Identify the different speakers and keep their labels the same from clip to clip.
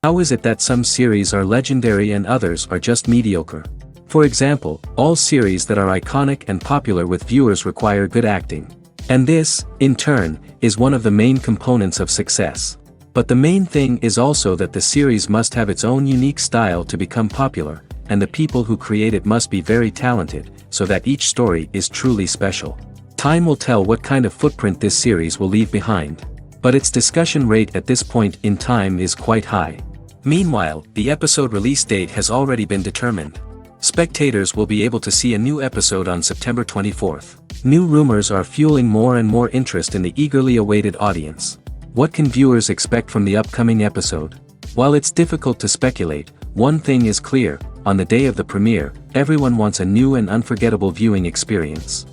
Speaker 1: How is it that some series are legendary and others are just mediocre? For example, all series that are iconic and popular with viewers require good acting. And this, in turn, is one of the main components of success. But the main thing is also that the series must have its own unique style to become popular, and the people who create it must be very talented, so that each story is truly special. Time will tell what kind of footprint this series will leave behind. But its discussion rate at this point in time is quite high. Meanwhile, the episode release date has already been determined. Spectators will be able to see a new episode on September 24th. New rumors are fueling more and more interest in the eagerly awaited audience. What can viewers expect from the upcoming episode? While it's difficult to speculate, one thing is clear: on the day of the premiere, everyone wants a new and unforgettable viewing experience.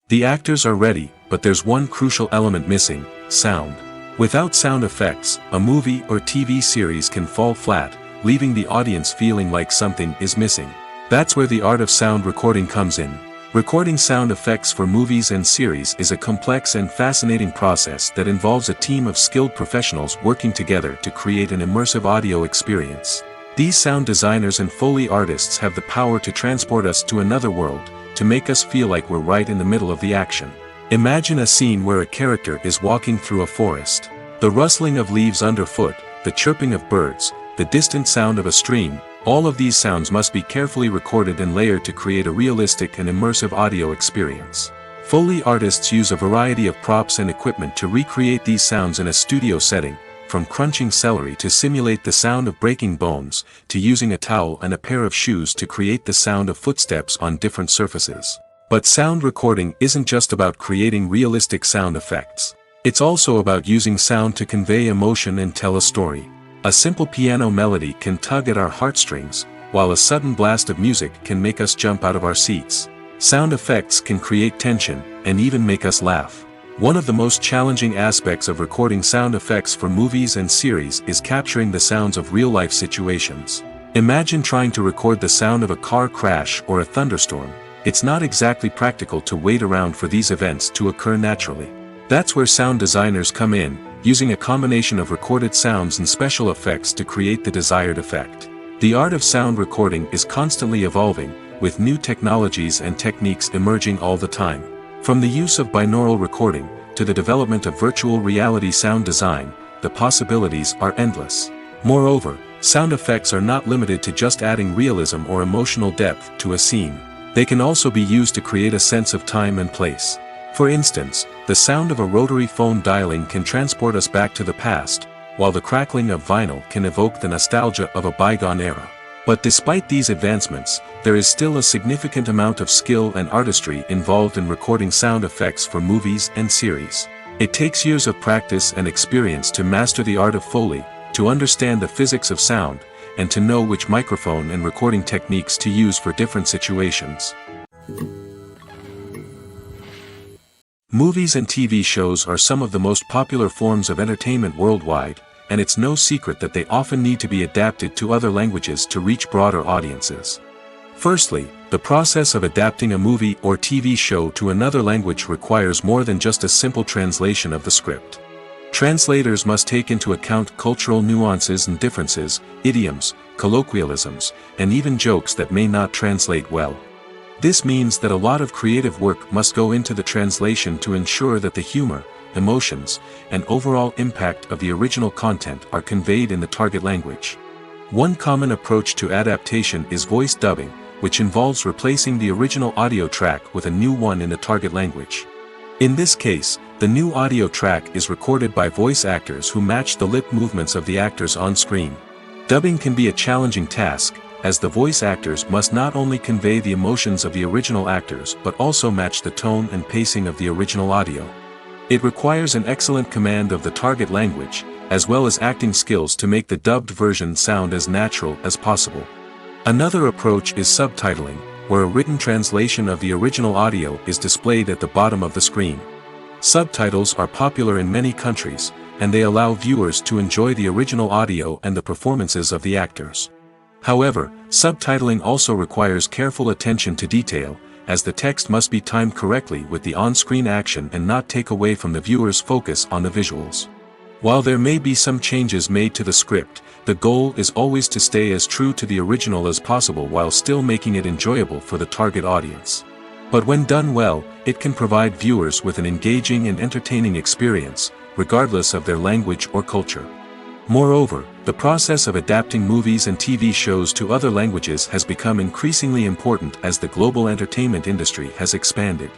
Speaker 1: The actors are ready, but there's one crucial element missing: sound. Without sound effects, a movie or TV series can fall flat, leaving the audience feeling like something is missing. That's where the art of sound recording comes in. Recording sound effects for movies and series is a complex and fascinating process that involves a team of skilled professionals working together to create an immersive audio experience. These sound designers and Foley artists have the power to transport us to another world, to make us feel like we're right in the middle of the action. Imagine a scene where a character is walking through a forest. The rustling of leaves underfoot, the chirping of birds, the distant sound of a stream, all of these sounds must be carefully recorded and layered to create a realistic and immersive audio experience. Foley artists use a variety of props and equipment to recreate these sounds in a studio setting, from crunching celery to simulate the sound of breaking bones, to using a towel and a pair of shoes to create the sound of footsteps on different surfaces. But sound recording isn't just about creating realistic sound effects. It's also about using sound to convey emotion and tell a story. A simple piano melody can tug at our heartstrings, while a sudden blast of music can make us jump out of our seats. Sound effects can create tension, and even make us laugh. One of the most challenging aspects of recording sound effects for movies and series is capturing the sounds of real-life situations. Imagine trying to record the sound of a car crash or a thunderstorm. It's not exactly practical to wait around for these events to occur naturally. That's where sound designers come in, using a combination of recorded sounds and special effects to create the desired effect. The art of sound recording is constantly evolving, with new technologies and techniques emerging all the time. From the use of binaural recording, to the development of virtual reality sound design, the possibilities are endless. Moreover, sound effects are not limited to just adding realism or emotional depth to a scene. They can also be used to create a sense of time and place. For instance, the sound of a rotary phone dialing can transport us back to the past, while the crackling of vinyl can evoke the nostalgia of a bygone era. But despite these advancements, there is still a significant amount of skill and artistry involved in recording sound effects for movies and series. It takes years of practice and experience to master the art of Foley, to understand the physics of sound, and to know which microphone and recording techniques to use for different situations. Movies and TV shows are some of the most popular forms of entertainment worldwide, and it's no secret that they often need to be adapted to other languages to reach broader audiences. Firstly, the process of adapting a movie or TV show to another language requires more than just a simple translation of the script. Translators must take into account cultural nuances and differences, idioms, colloquialisms, and even jokes that may not translate well. This means that a lot of creative work must go into the translation to ensure that the humor, emotions, and overall impact of the original content are conveyed in the target language. One common approach to adaptation is voice dubbing, which involves replacing the original audio track with a new one in the target language. In this case, the new audio track is recorded by voice actors who match the lip movements of the actors on screen. Dubbing can be a challenging task, as the voice actors must not only convey the emotions of the original actors but also match the tone and pacing of the original audio. It requires an excellent command of the target language, as well as acting skills to make the dubbed version sound as natural as possible. Another approach is subtitling, where a written translation of the original audio is displayed at the bottom of the screen. Subtitles are popular in many countries, and they allow viewers to enjoy the original audio and the performances of the actors. However, subtitling also requires careful attention to detail, as the text must be timed correctly with the on-screen action and not take away from the viewer's focus on the visuals. While there may be some changes made to the script, the goal is always to stay as true to the original as possible while still making it enjoyable for the target audience. But when done well, it can provide viewers with an engaging and entertaining experience, regardless of their language or culture. Moreover, the process of adapting movies and TV shows to other languages has become increasingly important as the global entertainment industry has expanded.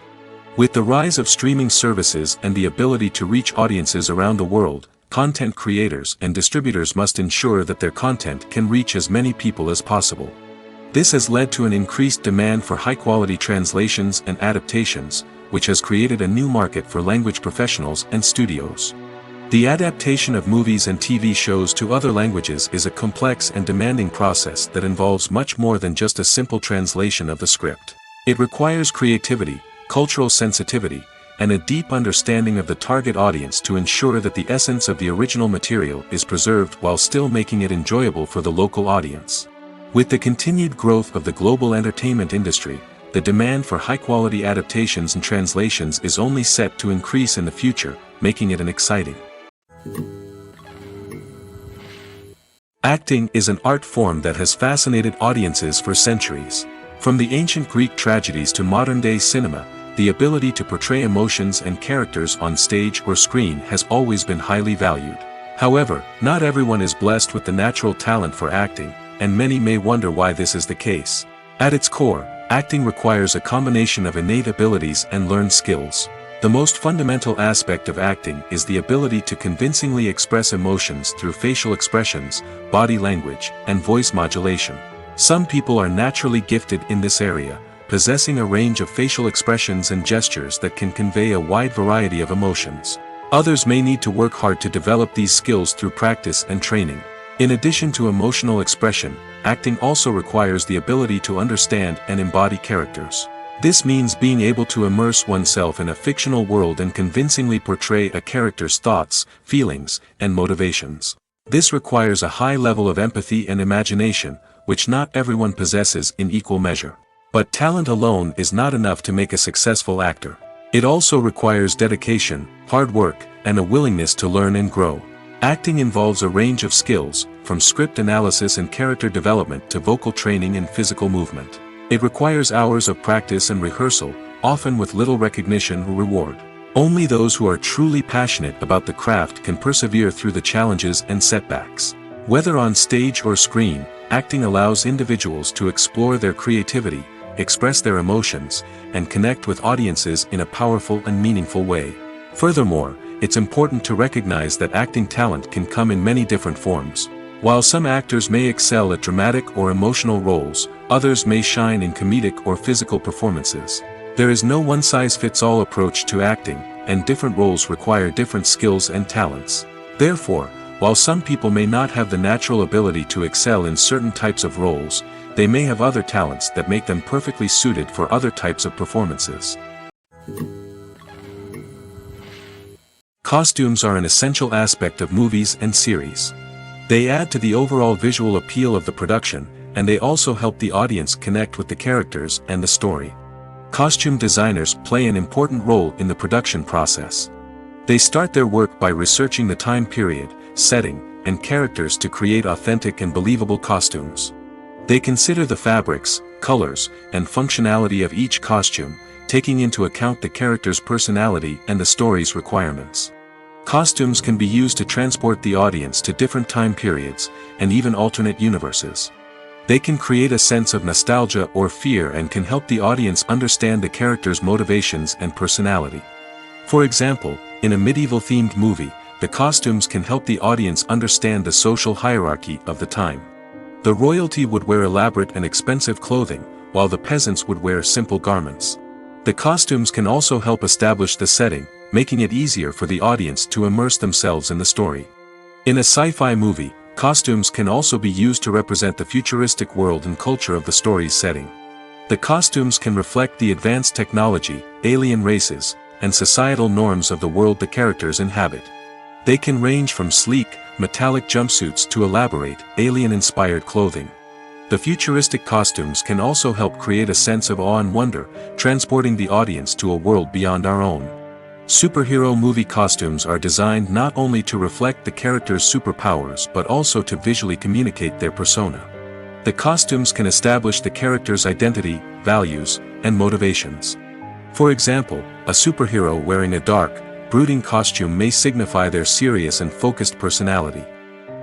Speaker 1: With the rise of streaming services and the ability to reach audiences around the world, content creators and distributors must ensure that their content can reach as many people as possible. This has led to an increased demand for high-quality translations and adaptations, which has created a new market for language professionals and studios. The adaptation of movies and TV shows to other languages is a complex and demanding process that involves much more than just a simple translation of the script. It requires creativity, cultural sensitivity, and a deep understanding of the target audience to ensure that the essence of the original material is preserved while still making it enjoyable for the local audience. With the continued growth of the global entertainment industry, the demand for high-quality adaptations and translations is only set to increase in the future, making it an exciting. Acting is an art form that has fascinated audiences for centuries. From the ancient Greek tragedies to modern-day cinema, the ability to portray emotions and characters on stage or screen has always been highly valued. However, not everyone is blessed with the natural talent for acting, and many may wonder why this is the case. At its core, acting requires a combination of innate abilities and learned skills. The most fundamental aspect of acting is the ability to convincingly express emotions through facial expressions, body language, and voice modulation. Some people are naturally gifted in this area, possessing a range of facial expressions and gestures that can convey a wide variety of emotions. Others may need to work hard to develop these skills through practice and training. In addition to emotional expression, acting also requires the ability to understand and embody characters. This means being able to immerse oneself in a fictional world and convincingly portray a character's thoughts, feelings, and motivations. This requires a high level of empathy and imagination, which not everyone possesses in equal measure. But talent alone is not enough to make a successful actor. It also requires dedication, hard work, and a willingness to learn and grow. Acting involves a range of skills, from script analysis and character development to vocal training and physical movement. It requires hours of practice and rehearsal, often with little recognition or reward. Only those who are truly passionate about the craft can persevere through the challenges and setbacks. Whether on stage or screen, acting allows individuals to explore their creativity, express their emotions, and connect with audiences in a powerful and meaningful way. Furthermore, it's important to recognize that acting talent can come in many different forms. While some actors may excel at dramatic or emotional roles, others may shine in comedic or physical performances. There is no one-size-fits-all approach to acting, and different roles require different skills and talents. Therefore, while some people may not have the natural ability to excel in certain types of roles, they may have other talents that make them perfectly suited for other types of performances. Costumes are an essential aspect of movies and series. They add to the overall visual appeal of the production, and they also help the audience connect with the characters and the story. Costume designers play an important role in the production process. They start their work by researching the time period, setting, and characters to create authentic and believable costumes. They consider the fabrics, colors, and functionality of each costume, taking into account the character's personality and the story's requirements. Costumes can be used to transport the audience to different time periods, and even alternate universes. They can create a sense of nostalgia or fear and can help the audience understand the character's motivations and personality. For example, in a medieval-themed movie, the costumes can help the audience understand the social hierarchy of the time. The royalty would wear elaborate and expensive clothing, while the peasants would wear simple garments. The costumes can also help establish the setting, making it easier for the audience to immerse themselves in the story. In a sci-fi movie, costumes can also be used to represent the futuristic world and culture of the story's setting. The costumes can reflect the advanced technology, alien races, and societal norms of the world the characters inhabit. They can range from sleek, metallic jumpsuits to elaborate, alien-inspired clothing. The futuristic costumes can also help create a sense of awe and wonder, transporting the audience to a world beyond our own. Superhero movie costumes are designed not only to reflect the character's superpowers but also to visually communicate their persona. The costumes can establish the character's identity, values, and motivations. For example, a superhero wearing a dark, brooding costume may signify their serious and focused personality.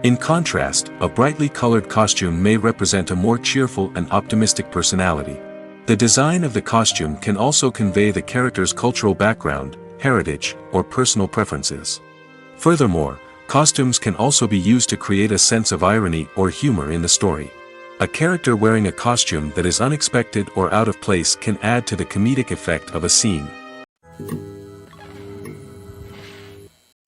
Speaker 1: In contrast, a brightly colored costume may represent a more cheerful and optimistic personality. The design of the costume can also convey the character's cultural background, heritage, or personal preferences. Furthermore, costumes can also be used to create a sense of irony or humor in the story. A character wearing a costume that is unexpected or out of place can add to the comedic effect of a scene.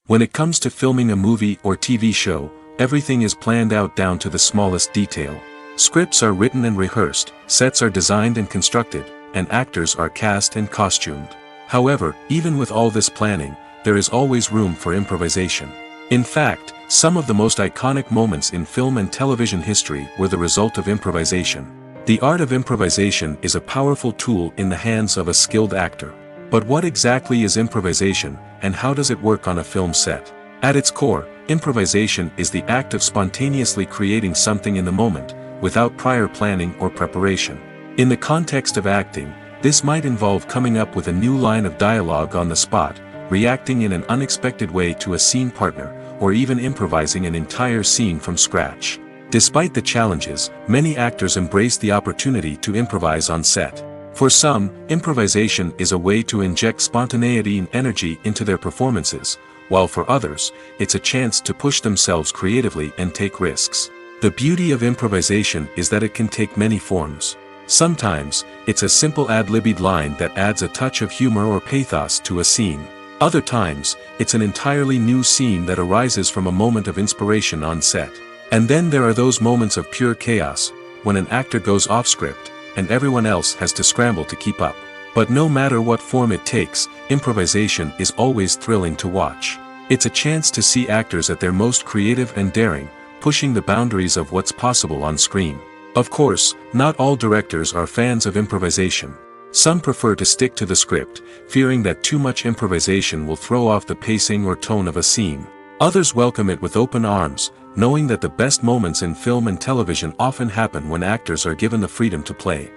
Speaker 1: When it comes to filming a movie or TV show, everything is planned out down to the smallest detail. Scripts are written and rehearsed, sets are designed and constructed, and actors are cast and costumed. However, even with all this planning, there is always room for improvisation. In fact, some of the most iconic moments in film and television history were the result of improvisation. The art of improvisation is a powerful tool in the hands of a skilled actor. But what exactly is improvisation, and how does it work on a film set? At its core, improvisation is the act of spontaneously creating something in the moment, without prior planning or preparation. In the context of acting, this might involve coming up with a new line of dialogue on the spot, reacting in an unexpected way to a scene partner, or even improvising an entire scene from scratch. Despite the challenges, many actors embrace the opportunity to improvise on set. For some, improvisation is a way to inject spontaneity and energy into their performances, while for others, it's a chance to push themselves creatively and take risks. The beauty of improvisation is that it can take many forms. Sometimes, it's a simple ad-libbed line that adds a touch of humor or pathos to a scene. Other times, it's an entirely new scene that arises from a moment of inspiration on set. And then there are those moments of pure chaos, when an actor goes off script, and everyone else has to scramble to keep up. But no matter what form it takes, improvisation is always thrilling to watch. It's a chance to see actors at their most creative and daring, pushing the boundaries of what's possible on screen. Of course, not all directors are fans of improvisation. Some prefer to stick to the script, fearing that too much improvisation will throw off the pacing or tone of a scene. Others welcome it with open arms, knowing that the best moments in film and television often happen when actors are given the freedom to play.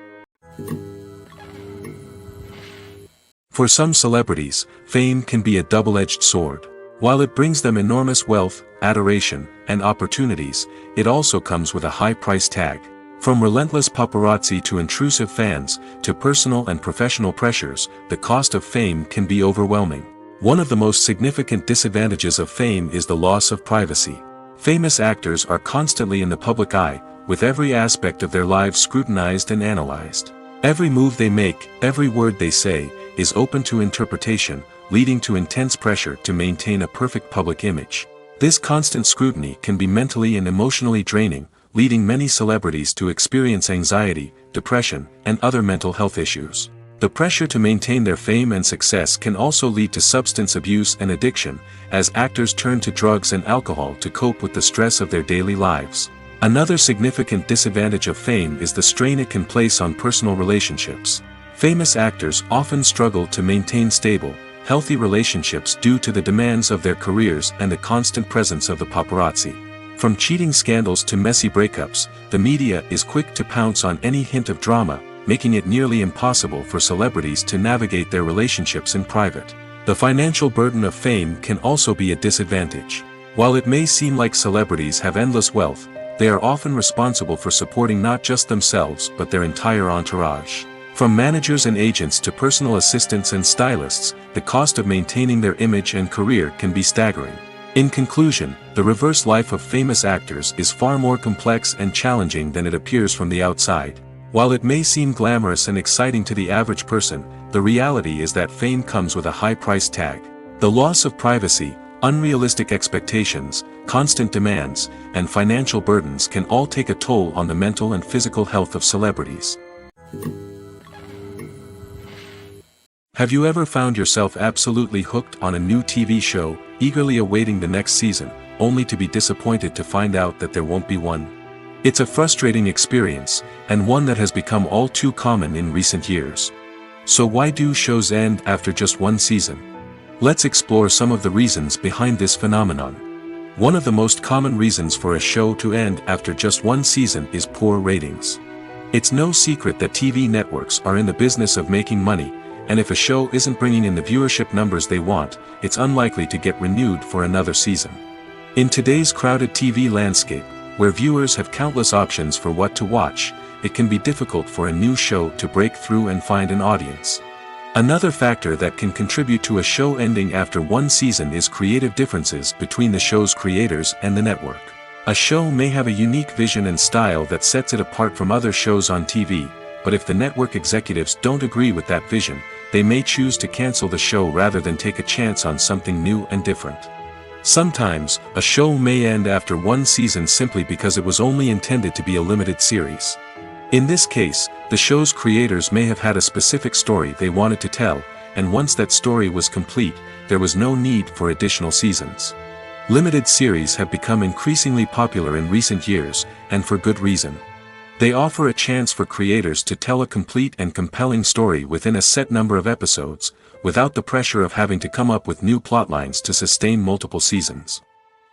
Speaker 1: For some celebrities, fame can be a double-edged sword. While it brings them enormous wealth, adoration, and opportunities, it also comes with a high price tag. From relentless paparazzi to intrusive fans, to personal and professional pressures, the cost of fame can be overwhelming. One of the most significant disadvantages of fame is the loss of privacy. Famous actors are constantly in the public eye, with every aspect of their lives scrutinized and analyzed. Every move they make, every word they say, is open to interpretation, leading to intense pressure to maintain a perfect public image. This constant scrutiny can be mentally and emotionally draining, leading many celebrities to experience anxiety, depression, and other mental health issues. The pressure to maintain their fame and success can also lead to substance abuse and addiction, as actors turn to drugs and alcohol to cope with the stress of their daily lives. Another significant disadvantage of fame is the strain it can place on personal relationships. Famous actors often struggle to maintain stable, healthy relationships due to the demands of their careers and the constant presence of the paparazzi. From cheating scandals to messy breakups, the media is quick to pounce on any hint of drama, making it nearly impossible for celebrities to navigate their relationships in private. The financial burden of fame can also be a disadvantage. While it may seem like celebrities have endless wealth, they are often responsible for supporting not just themselves but their entire entourage. From managers and agents to personal assistants and stylists, the cost of maintaining their image and career can be staggering. In conclusion, the reverse life of famous actors is far more complex and challenging than it appears from the outside. While it may seem glamorous and exciting to the average person, the reality is that fame comes with a high price tag. The loss of privacy, unrealistic expectations, constant demands, and financial burdens can all take a toll on the mental and physical health of celebrities. Have you ever found yourself absolutely hooked on a new TV show, eagerly awaiting the next season, only to be disappointed to find out that there won't be one? It's a frustrating experience, and one that has become all too common in recent years. So why do shows end after just one season? Let's explore some of the reasons behind this phenomenon. One of the most common reasons for a show to end after just one season is poor ratings. It's no secret that TV networks are in the business of making money, and if a show isn't bringing in the viewership numbers they want, it's unlikely to get renewed for another season. In today's crowded TV landscape, where viewers have countless options for what to watch, it can be difficult for a new show to break through and find an audience. Another factor that can contribute to a show ending after one season is creative differences between the show's creators and the network. A show may have a unique vision and style that sets it apart from other shows on TV, but if the network executives don't agree with that vision, they may choose to cancel the show rather than take a chance on something new and different. Sometimes, a show may end after one season simply because it was only intended to be a limited series. In this case, the show's creators may have had a specific story they wanted to tell, and once that story was complete, there was no need for additional seasons. Limited series have become increasingly popular in recent years, and for good reason. They offer a chance for creators to tell a complete and compelling story within a set number of episodes, without the pressure of having to come up with new plotlines to sustain multiple seasons.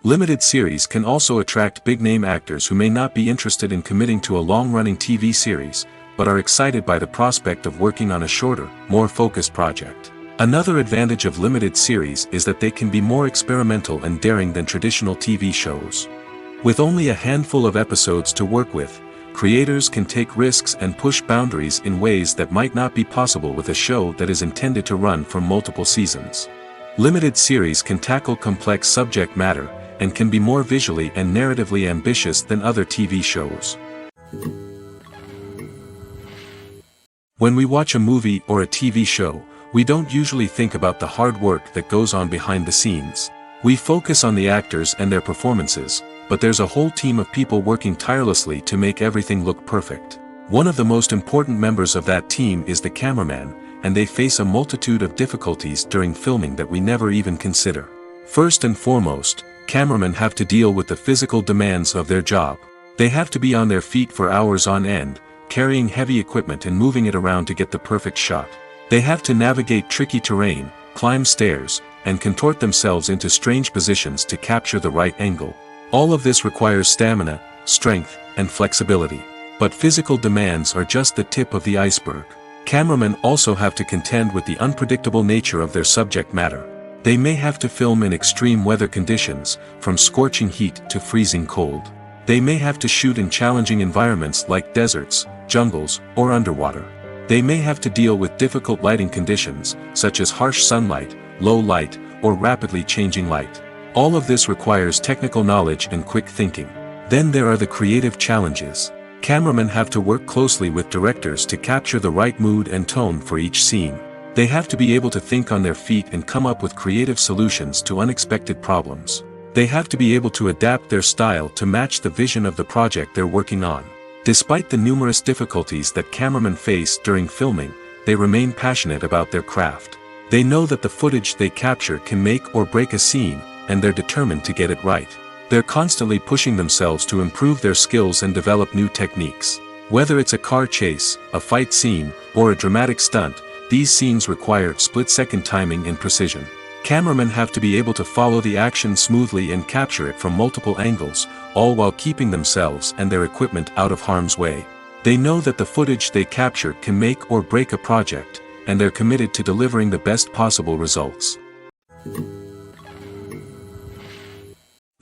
Speaker 1: Limited series can also attract big-name actors who may not be interested in committing to a long-running TV series, but are excited by the prospect of working on a shorter, more focused project. Another advantage of limited series is that they can be more experimental and daring than traditional TV shows. With only a handful of episodes to work with, creators can take risks and push boundaries in ways that might not be possible with a show that is intended to run for multiple seasons. Limited series can tackle complex subject matter, and can be more visually and narratively ambitious than other TV shows. When we watch a movie or a TV show, we don't usually think about the hard work that goes on behind the scenes. We focus on the actors and their performances, but there's a whole team of people working tirelessly to make everything look perfect. One of the most important members of that team is the cameraman, and they face a multitude of difficulties during filming that we never even consider. First and foremost, cameramen have to deal with the physical demands of their job. They have to be on their feet for hours on end, carrying heavy equipment and moving it around to get the perfect shot. They have to navigate tricky terrain, climb stairs, and contort themselves into strange positions to capture the right angle. All of this requires stamina, strength, and flexibility. But physical demands are just the tip of the iceberg. Cameramen also have to contend with the unpredictable nature of their subject matter. They may have to film in extreme weather conditions, from scorching heat to freezing cold. They may have to shoot in challenging environments like deserts, jungles, or underwater. They may have to deal with difficult lighting conditions, such as harsh sunlight, low light, or rapidly changing light. All of this requires technical knowledge and quick thinking. Then there are the creative challenges. Cameramen have to work closely with directors to capture the right mood and tone for each scene. They have to be able to think on their feet and come up with creative solutions to unexpected problems. They have to be able to adapt their style to match the vision of the project they're working on. Despite the numerous difficulties that cameramen face during filming, they remain passionate about their craft. They know that the footage they capture can make or break a scene, and they're determined to get it right. They're constantly pushing themselves to improve their skills and develop new techniques. Whether it's a car chase, a fight scene, or a dramatic stunt, these scenes require split-second timing and precision. Cameramen have to be able to follow the action smoothly and capture it from multiple angles, all while keeping themselves and their equipment out of harm's way. They know that the footage they capture can make or break a project, and they're committed to delivering the best possible results.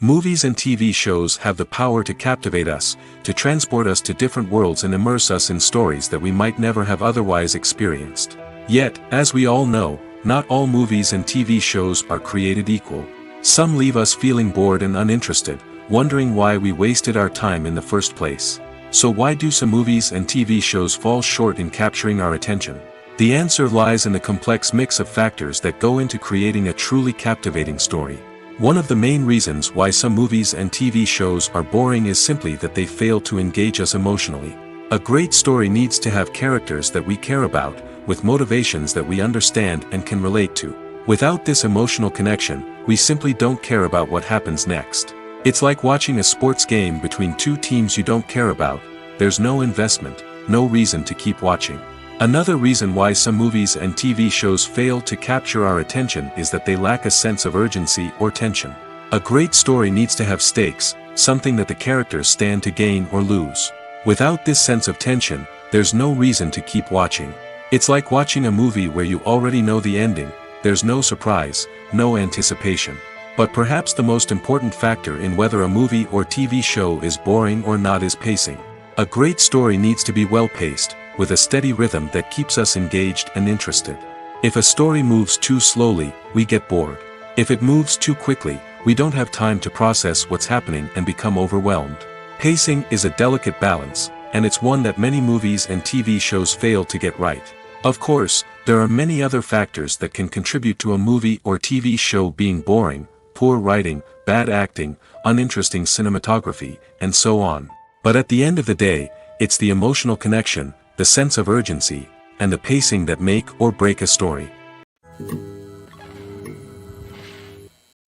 Speaker 1: Movies and TV shows have the power to captivate us, to transport us to different worlds and immerse us in stories that we might never have otherwise experienced. Yet, as we all know, not all movies and TV shows are created equal. Some leave us feeling bored and uninterested, wondering why we wasted our time in the first place. So why do some movies and TV shows fall short in capturing our attention? The answer lies in the complex mix of factors that go into creating a truly captivating story. One of the main reasons why some movies and TV shows are boring is simply that they fail to engage us emotionally. A great story needs to have characters that we care about, with motivations that we understand and can relate to. Without this emotional connection, we simply don't care about what happens next. It's like watching a sports game between two teams you don't care about. There's no investment, no reason to keep watching. Another reason why some movies and TV shows fail to capture our attention is that they lack a sense of urgency or tension. A great story needs to have stakes, something that the characters stand to gain or lose. Without this sense of tension, there's no reason to keep watching. It's like watching a movie where you already know the ending. There's no surprise, no anticipation. But perhaps the most important factor in whether a movie or TV show is boring or not is pacing. A great story needs to be well-paced, with a steady rhythm that keeps us engaged and interested. If a story moves too slowly, we get bored. If it moves too quickly, we don't have time to process what's happening and become overwhelmed. Pacing is a delicate balance, and it's one that many movies and TV shows fail to get right. Of course, there are many other factors that can contribute to a movie or TV show being boring: poor writing, bad acting, uninteresting cinematography, and so on. But at the end of the day, it's the emotional connection, the sense of urgency, and the pacing that make or break a story.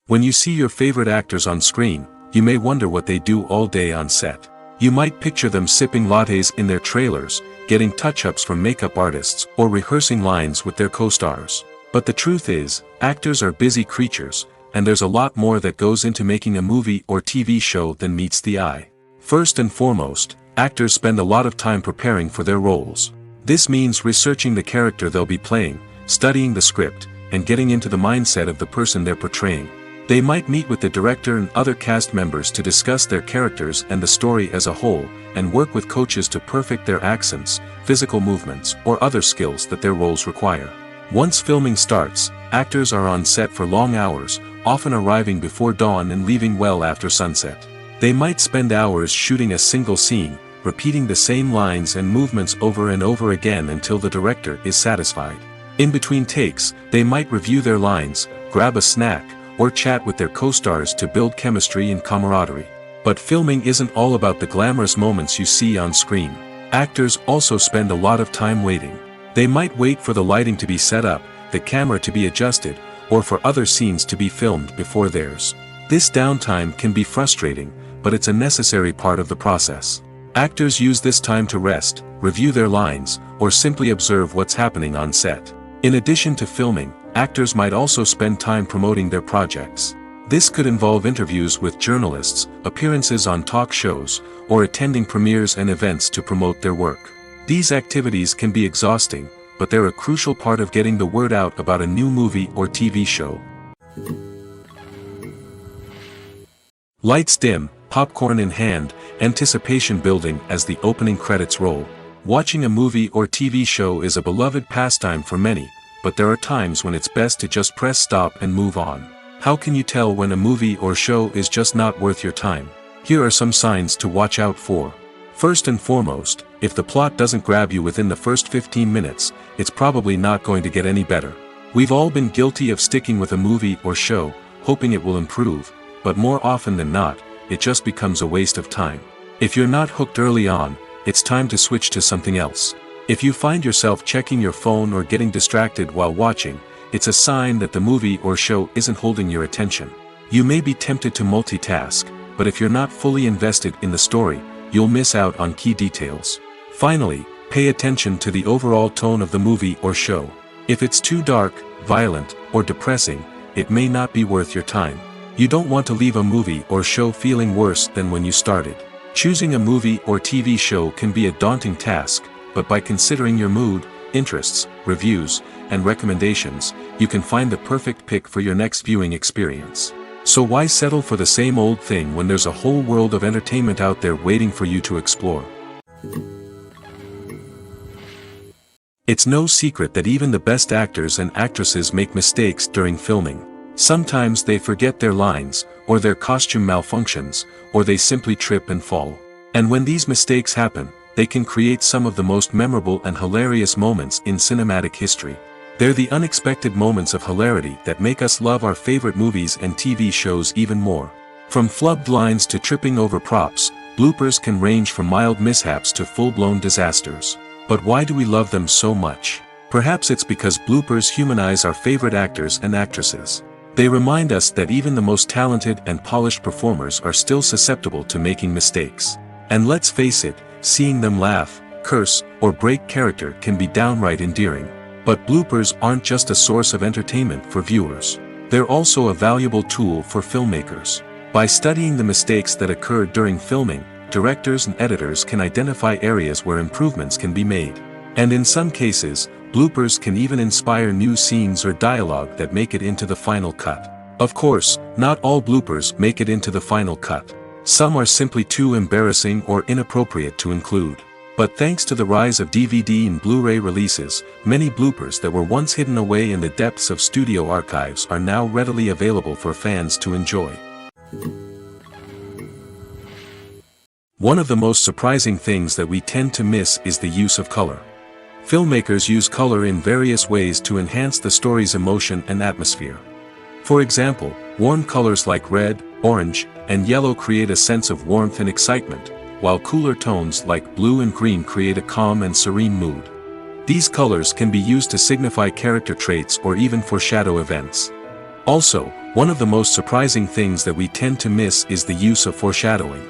Speaker 1: When you see your favorite actors on screen, you may wonder what they do all day on set. You might picture them sipping lattes in their trailers, getting touch-ups from makeup artists, or rehearsing lines with their co-stars. But the truth is, actors are busy creatures, and there's a lot more that goes into making a movie or TV show than meets the eye. First and foremost, actors spend a lot of time preparing for their roles. This means researching the character they'll be playing, studying the script, and getting into the mindset of the person they're portraying. They might meet with the director and other cast members to discuss their characters and the story as a whole, and work with coaches to perfect their accents, physical movements, or other skills that their roles require. Once filming starts, actors are on set for long hours, often arriving before dawn and leaving well after sunset. They might spend hours shooting a single scene, repeating the same lines and movements over and over again until the director is satisfied. In between takes, they might review their lines, grab a snack, or chat with their co-stars to build chemistry and camaraderie. But filming isn't all about the glamorous moments you see on screen. Actors also spend a lot of time waiting. They might wait for the lighting to be set up, the camera to be adjusted, or for other scenes to be filmed before theirs. This downtime can be frustrating, but it's a necessary part of the process. Actors use this time to rest, review their lines, or simply observe what's happening on set. In addition to filming, actors might also spend time promoting their projects. This could involve interviews with journalists, appearances on talk shows, or attending premieres and events to promote their work. These activities can be exhausting, but they're a crucial part of getting the word out about a new movie or TV show. Lights dim, popcorn in hand, anticipation building as the opening credits roll. Watching a movie or TV show is a beloved pastime for many, but there are times when it's best to just press stop and move on. How can you tell when a movie or show is just not worth your time? Here are some signs to watch out for. First and foremost, if the plot doesn't grab you within the first 15 minutes, it's probably not going to get any better. We've all been guilty of sticking with a movie or show, hoping it will improve, but more often than not, it just becomes a waste of time. If you're not hooked early on, it's time to switch to something else. If you find yourself checking your phone or getting distracted while watching, it's a sign that the movie or show isn't holding your attention. You may be tempted to multitask, but if you're not fully invested in the story, you'll miss out on key details. Finally, pay attention to the overall tone of the movie or show. If it's too dark, violent, or depressing, it may not be worth your time. You don't want to leave a movie or show feeling worse than when you started. Choosing a movie or TV show can be a daunting task, but by considering your mood, interests, reviews, and recommendations, you can find the perfect pick for your next viewing experience. So why settle for the same old thing when there's a whole world of entertainment out there waiting for you to explore? It's no secret that even the best actors and actresses make mistakes during filming. Sometimes they forget their lines, or their costume malfunctions, or they simply trip and fall. And when these mistakes happen, they can create some of the most memorable and hilarious moments in cinematic history. They're the unexpected moments of hilarity that make us love our favorite movies and TV shows even more. From flubbed lines to tripping over props, bloopers can range from mild mishaps to full-blown disasters. But why do we love them so much? Perhaps it's because bloopers humanize our favorite actors and actresses. They remind us that even the most talented and polished performers are still susceptible to making mistakes. And let's face it, seeing them laugh, curse, or break character can be downright endearing. But bloopers aren't just a source of entertainment for viewers. They're also a valuable tool for filmmakers. By studying the mistakes that occurred during filming, directors and editors can identify areas where improvements can be made. And in some cases, bloopers can even inspire new scenes or dialogue that make it into the final cut. Of course, not all bloopers make it into the final cut. Some are simply too embarrassing or inappropriate to include. But thanks to the rise of DVD and Blu-ray releases, many bloopers that were once hidden away in the depths of studio archives are now readily available for fans to enjoy. One of the most surprising things that we tend to miss is the use of color. Filmmakers use color in various ways to enhance the story's emotion and atmosphere. For example, warm colors like red, orange, and yellow create a sense of warmth and excitement, while cooler tones like blue and green create a calm and serene mood. These colors can be used to signify character traits or even foreshadow events. Also, one of the most surprising things that we tend to miss is the use of foreshadowing.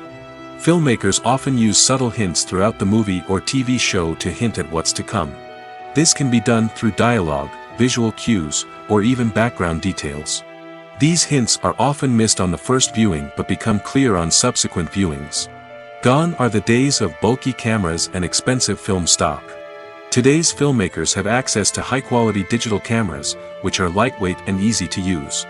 Speaker 1: Filmmakers often use subtle hints throughout the movie or TV show to hint at what's to come. This can be done through dialogue, visual cues, or even background details. These hints are often missed on the first viewing but become clear on subsequent viewings. Gone are the days of bulky cameras and expensive film stock. Today's filmmakers have access to high-quality digital cameras, which are lightweight and easy to use.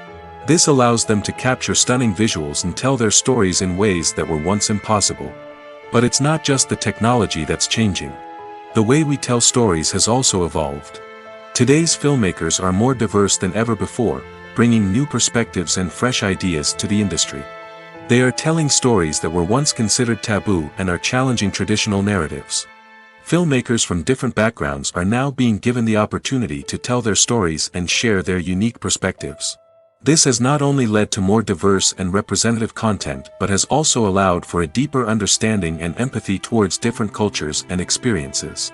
Speaker 1: This allows them to capture stunning visuals and tell their stories in ways that were once impossible. But it's not just the technology that's changing. The way we tell stories has also evolved. Today's filmmakers are more diverse than ever before, bringing new perspectives and fresh ideas to the industry. They are telling stories that were once considered taboo and are challenging traditional narratives. Filmmakers from different backgrounds are now being given the opportunity to tell their stories and share their unique perspectives. This has not only led to more diverse and representative content but has also allowed for a deeper understanding and empathy towards different cultures and experiences.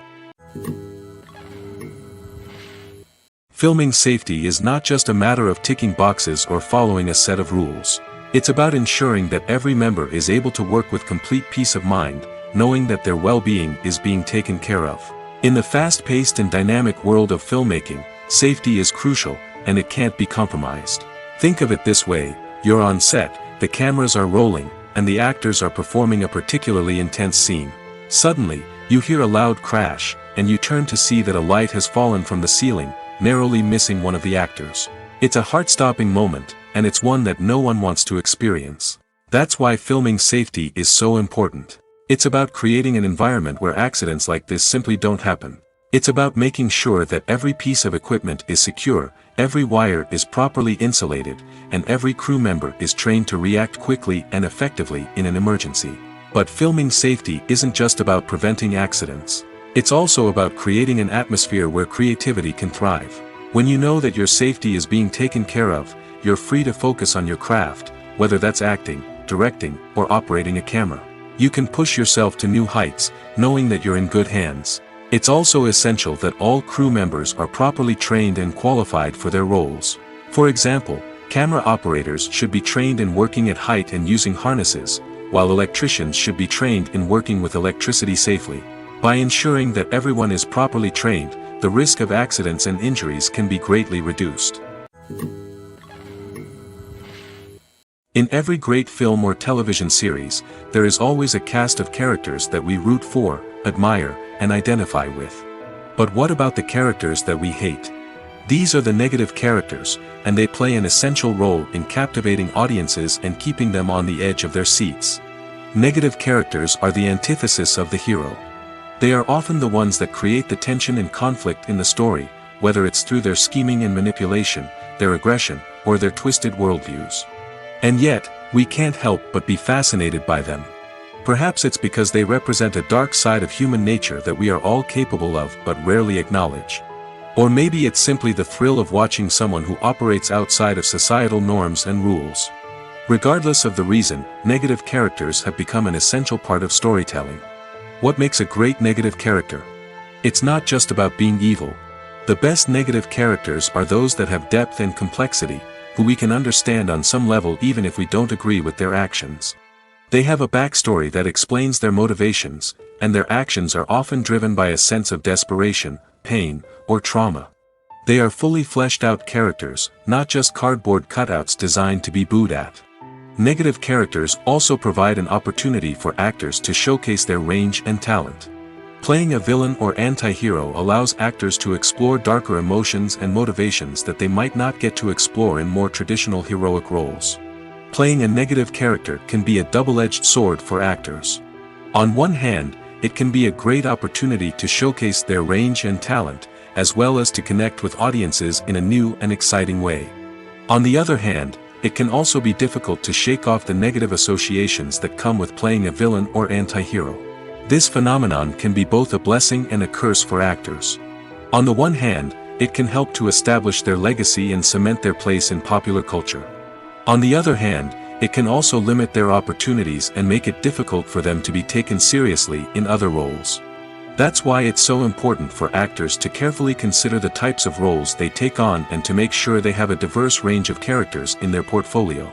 Speaker 1: Filming safety is not just a matter of ticking boxes or following a set of rules. It's about ensuring that every member is able to work with complete peace of mind, knowing that their well-being is being taken care of. In the fast-paced and dynamic world of filmmaking, safety is crucial, and it can't be compromised. Think of it this way: you're on set, the cameras are rolling, and the actors are performing a particularly intense scene. Suddenly, you hear a loud crash, and you turn to see that a light has fallen from the ceiling, narrowly missing one of the actors. It's a heart-stopping moment, and it's one that no one wants to experience. That's why filming safety is so important. It's about creating an environment where accidents like this simply don't happen. It's about making sure that every piece of equipment is secure, every wire is properly insulated, and every crew member is trained to react quickly and effectively in an emergency. But filming safety isn't just about preventing accidents. It's also about creating an atmosphere where creativity can thrive. When you know that your safety is being taken care of, you're free to focus on your craft, whether that's acting, directing, or operating a camera. You can push yourself to new heights, knowing that you're in good hands. It's also essential that all crew members are properly trained and qualified for their roles. For example, camera operators should be trained in working at height and using harnesses, while electricians should be trained in working with electricity safely. By ensuring that everyone is properly trained, the risk of accidents and injuries can be greatly reduced. In every great film or television series, there is always a cast of characters that we root for, admire, and identify with. But what about the characters that we hate? These are the negative characters, and they play an essential role in captivating audiences and keeping them on the edge of their seats. Negative characters are the antithesis of the hero. They are often the ones that create the tension and conflict in the story, whether it's through their scheming and manipulation, their aggression, or their twisted worldviews. And yet, we can't help but be fascinated by them. Perhaps it's because they represent a dark side of human nature that we are all capable of but rarely acknowledge. Or maybe it's simply the thrill of watching someone who operates outside of societal norms and rules. Regardless of the reason, negative characters have become an essential part of storytelling. What makes a great negative character? It's not just about being evil. The best negative characters are those that have depth and complexity, who we can understand on some level even if we don't agree with their actions. They have a backstory that explains their motivations, and their actions are often driven by a sense of desperation, pain, or trauma. They are fully fleshed out characters, not just cardboard cutouts designed to be booed at. Negative characters also provide an opportunity for actors to showcase their range and talent. Playing a villain or anti-hero allows actors to explore darker emotions and motivations that they might not get to explore in more traditional heroic roles. Playing a negative character can be a double-edged sword for actors. On one hand, it can be a great opportunity to showcase their range and talent, as well as to connect with audiences in a new and exciting way. On the other hand, it can also be difficult to shake off the negative associations that come with playing a villain or anti-hero. This phenomenon can be both a blessing and a curse for actors. On the one hand, it can help to establish their legacy and cement their place in popular culture. On the other hand, it can also limit their opportunities and make it difficult for them to be taken seriously in other roles. That's why it's so important for actors to carefully consider the types of roles they take on and to make sure they have a diverse range of characters in their portfolio.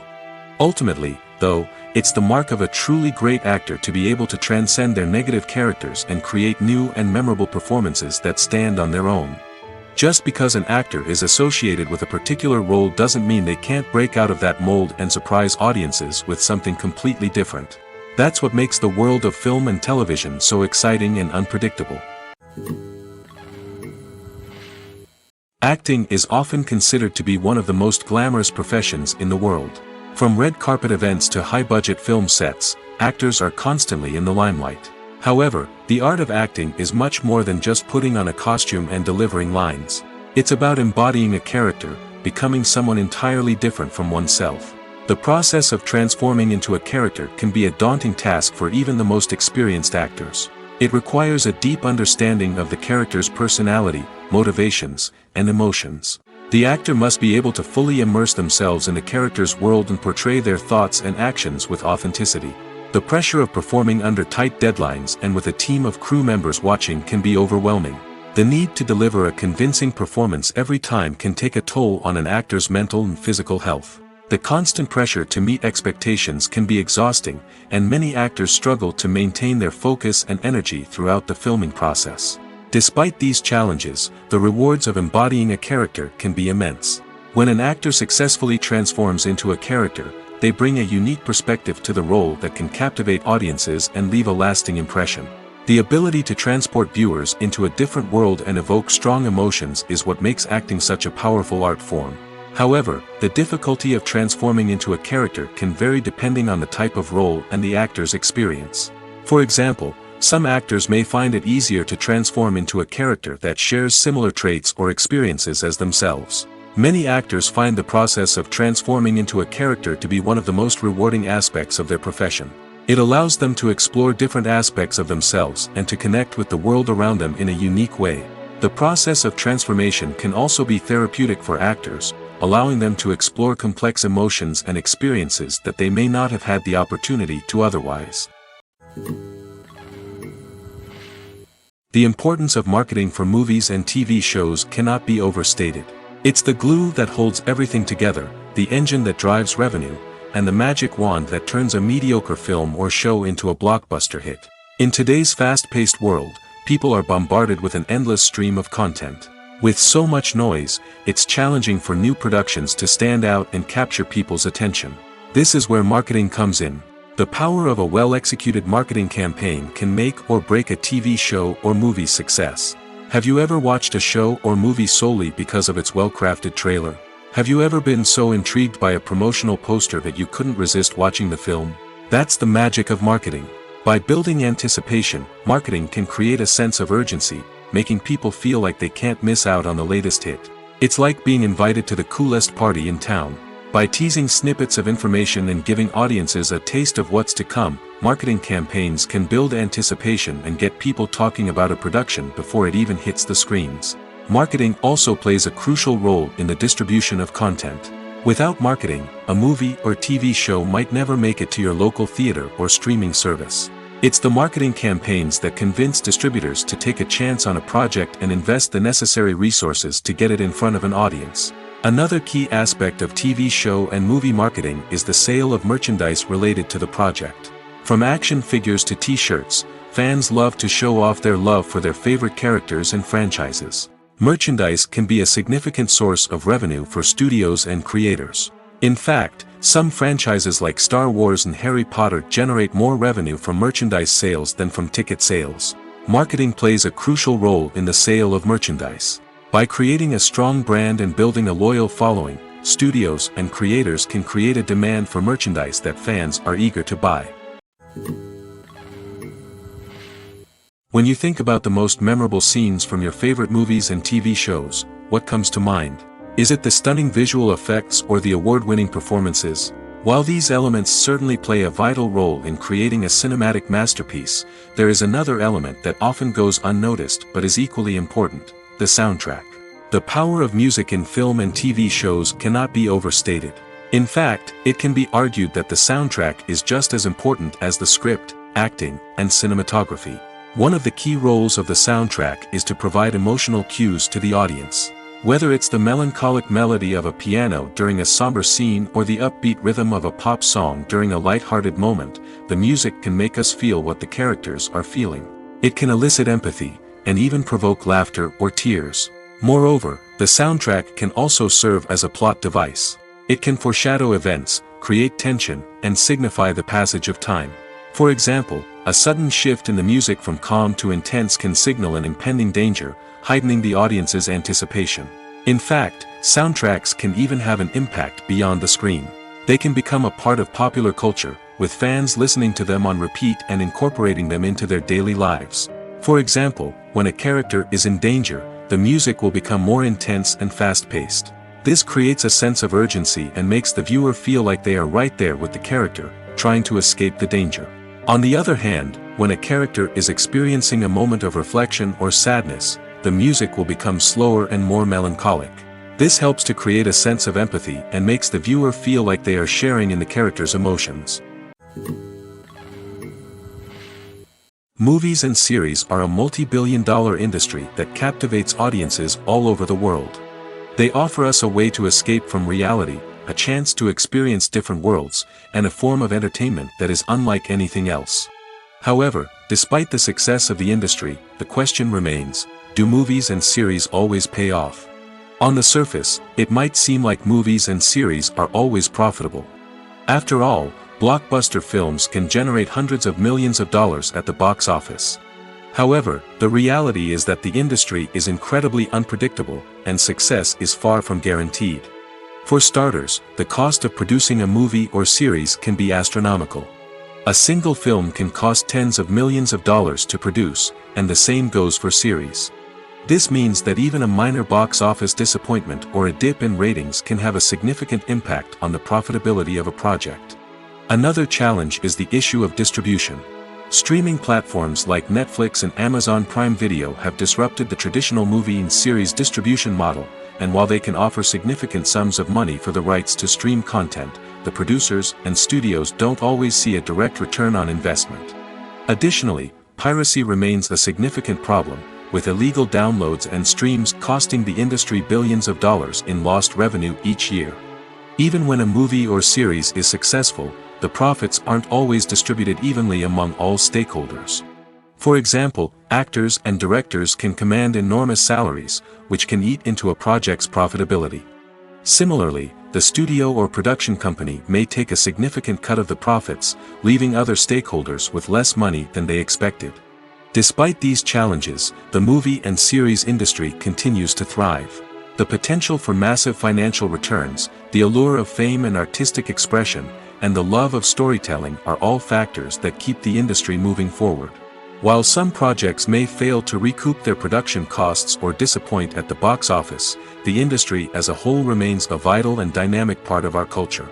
Speaker 1: Ultimately, though, it's the mark of a truly great actor to be able to transcend their negative characters and create new and memorable performances that stand on their own. Just because an actor is associated with a particular role doesn't mean they can't break out of that mold and surprise audiences with something completely different. That's what makes the world of film and television so exciting and unpredictable. Acting is often considered to be one of the most glamorous professions in the world. From red carpet events to high-budget film sets, actors are constantly in the limelight. However, the art of acting is much more than just putting on a costume and delivering lines. It's about embodying a character, becoming someone entirely different from oneself. The process of transforming into a character can be a daunting task for even the most experienced actors. It requires a deep understanding of the character's personality, motivations, and emotions. The actor must be able to fully immerse themselves in the character's world and portray their thoughts and actions with authenticity. The pressure of performing under tight deadlines and with a team of crew members watching can be overwhelming. The need to deliver a convincing performance every time can take a toll on an actor's mental and physical health. The constant pressure to meet expectations can be exhausting, and many actors struggle to maintain their focus and energy throughout the filming process. Despite these challenges, the rewards of embodying a character can be immense. When an actor successfully transforms into a character, they bring a unique perspective to the role that can captivate audiences and leave a lasting impression. The ability to transport viewers into a different world and evoke strong emotions is what makes acting such a powerful art form. However, the difficulty of transforming into a character can vary depending on the type of role and the actor's experience. For example, some actors may find it easier to transform into a character that shares similar traits or experiences as themselves. Many actors find the process of transforming into a character to be one of the most rewarding aspects of their profession. It allows them to explore different aspects of themselves and to connect with the world around them in a unique way. The process of transformation can also be therapeutic for actors, allowing them to explore complex emotions and experiences that they may not have had the opportunity to otherwise. The importance of marketing for movies and TV shows cannot be overstated. It's the glue that holds everything together, the engine that drives revenue, and the magic wand that turns a mediocre film or show into a blockbuster hit. In today's fast-paced world, people are bombarded with an endless stream of content. With so much noise, it's challenging for new productions to stand out and capture people's attention. This is where marketing comes in. The power of a well-executed marketing campaign can make or break a TV show or movie's success. Have you ever watched a show or movie solely because of its well-crafted trailer? Have you ever been so intrigued by a promotional poster that you couldn't resist watching the film? That's the magic of marketing. By building anticipation, marketing can create a sense of urgency, making people feel like they can't miss out on the latest hit. It's like being invited to the coolest party in town. By teasing snippets of information and giving audiences a taste of what's to come, marketing campaigns can build anticipation and get people talking about a production before it even hits the screens. Marketing also plays a crucial role in the distribution of content. Without marketing, a movie or TV show might never make it to your local theater or streaming service. It's the marketing campaigns that convince distributors to take a chance on a project and invest the necessary resources to get it in front of an audience. Another key aspect of TV show and movie marketing is the sale of merchandise related to the project. From action figures to t-shirts, fans love to show off their love for their favorite characters and franchises. Merchandise can be a significant source of revenue for studios and creators. In fact, some franchises like Star Wars and Harry Potter generate more revenue from merchandise sales than from ticket sales. Marketing plays a crucial role in the sale of merchandise. By creating a strong brand and building a loyal following, studios and creators can create a demand for merchandise that fans are eager to buy. When you think about the most memorable scenes from your favorite movies and TV shows, what comes to mind? Is it the stunning visual effects or the award-winning performances? While these elements certainly play a vital role in creating a cinematic masterpiece, there is another element that often goes unnoticed but is equally important: the soundtrack. The power of music in film and TV shows cannot be overstated. In fact, it can be argued that the soundtrack is just as important as the script, acting, and cinematography. One of the key roles of the soundtrack is to provide emotional cues to the audience. Whether it's the melancholic melody of a piano during a somber scene or the upbeat rhythm of a pop song during a light-hearted moment, the music can make us feel what the characters are feeling. It can elicit empathy, and even provoke laughter or tears. Moreover, the soundtrack can also serve as a plot device. It can foreshadow events, create tension, and signify the passage of time. For example, a sudden shift in the music from calm to intense can signal an impending danger, heightening the audience's anticipation. In fact, soundtracks can even have an impact beyond the screen. They can become a part of popular culture, with fans listening to them on repeat and incorporating them into their daily lives. For example, when a character is in danger, the music will become more intense and fast-paced. This creates a sense of urgency and makes the viewer feel like they are right there with the character, trying to escape the danger. On the other hand, when a character is experiencing a moment of reflection or sadness, the music will become slower and more melancholic. This helps to create a sense of empathy and makes the viewer feel like they are sharing in the character's emotions. Movies and series are a multi-billion-dollar industry that captivates audiences all over the world. They offer us a way to escape from reality, a chance to experience different worlds, and a form of entertainment that is unlike anything else. However, despite the success of the industry, the question remains: do movies and series always pay off? On the surface, it might seem like movies and series are always profitable. After all, blockbuster films can generate hundreds of millions of dollars at the box office. However, the reality is that the industry is incredibly unpredictable, and success is far from guaranteed. For starters, the cost of producing a movie or series can be astronomical. A single film can cost tens of millions of dollars to produce, and the same goes for series. This means that even a minor box office disappointment or a dip in ratings can have a significant impact on the profitability of a project. Another challenge is the issue of distribution. Streaming platforms like Netflix and Amazon Prime Video have disrupted the traditional movie and series distribution model, and while they can offer significant sums of money for the rights to stream content, the producers and studios don't always see a direct return on investment. Additionally, piracy remains a significant problem, with illegal downloads and streams costing the industry billions of dollars in lost revenue each year. Even when a movie or series is successful, the profits aren't always distributed evenly among all stakeholders. For example, actors and directors can command enormous salaries, which can eat into a project's profitability. Similarly, the studio or production company may take a significant cut of the profits, leaving other stakeholders with less money than they expected. Despite these challenges, the movie and series industry continues to thrive. The potential for massive financial returns, the allure of fame and artistic expression, and the love of storytelling are all factors that keep the industry moving forward. While some projects may fail to recoup their production costs or disappoint at the box office, the industry as a whole remains a vital and dynamic part of our culture.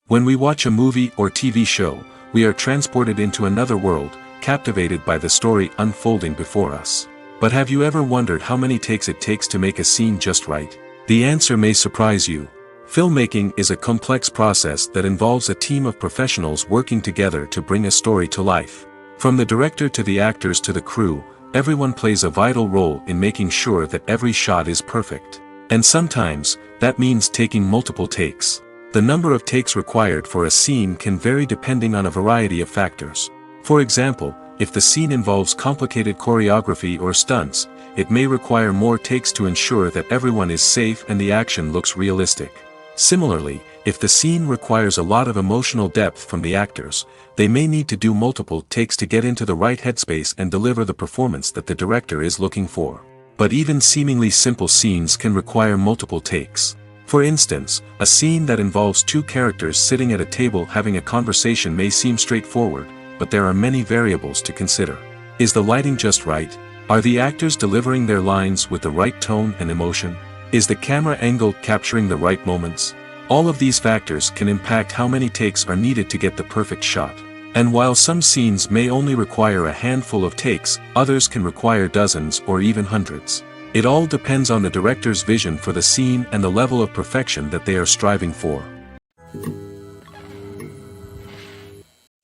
Speaker 1: When we watch a movie or TV show, we are transported into another world, captivated by the story unfolding before us. But have you ever wondered how many takes it takes to make a scene just right? The answer may surprise you. Filmmaking is a complex process that involves a team of professionals working together to bring a story to life. From the director to the actors to the crew, everyone plays a vital role in making sure that every shot is perfect. And sometimes, that means taking multiple takes. The number of takes required for a scene can vary depending on a variety of factors. For example, if the scene involves complicated choreography or stunts, it may require more takes to ensure that everyone is safe and the action looks realistic. Similarly, if the scene requires a lot of emotional depth from the actors, they may need to do multiple takes to get into the right headspace and deliver the performance that the director is looking for. But even seemingly simple scenes can require multiple takes. For instance, a scene that involves two characters sitting at a table having a conversation may seem straightforward, but there are many variables to consider. Is the lighting just right? Are the actors delivering their lines with the right tone and emotion? Is the camera angle capturing the right moments? All of these factors can impact how many takes are needed to get the perfect shot. And while some scenes may only require a handful of takes, others can require dozens or even hundreds. It all depends on the director's vision for the scene and the level of perfection that they are striving for.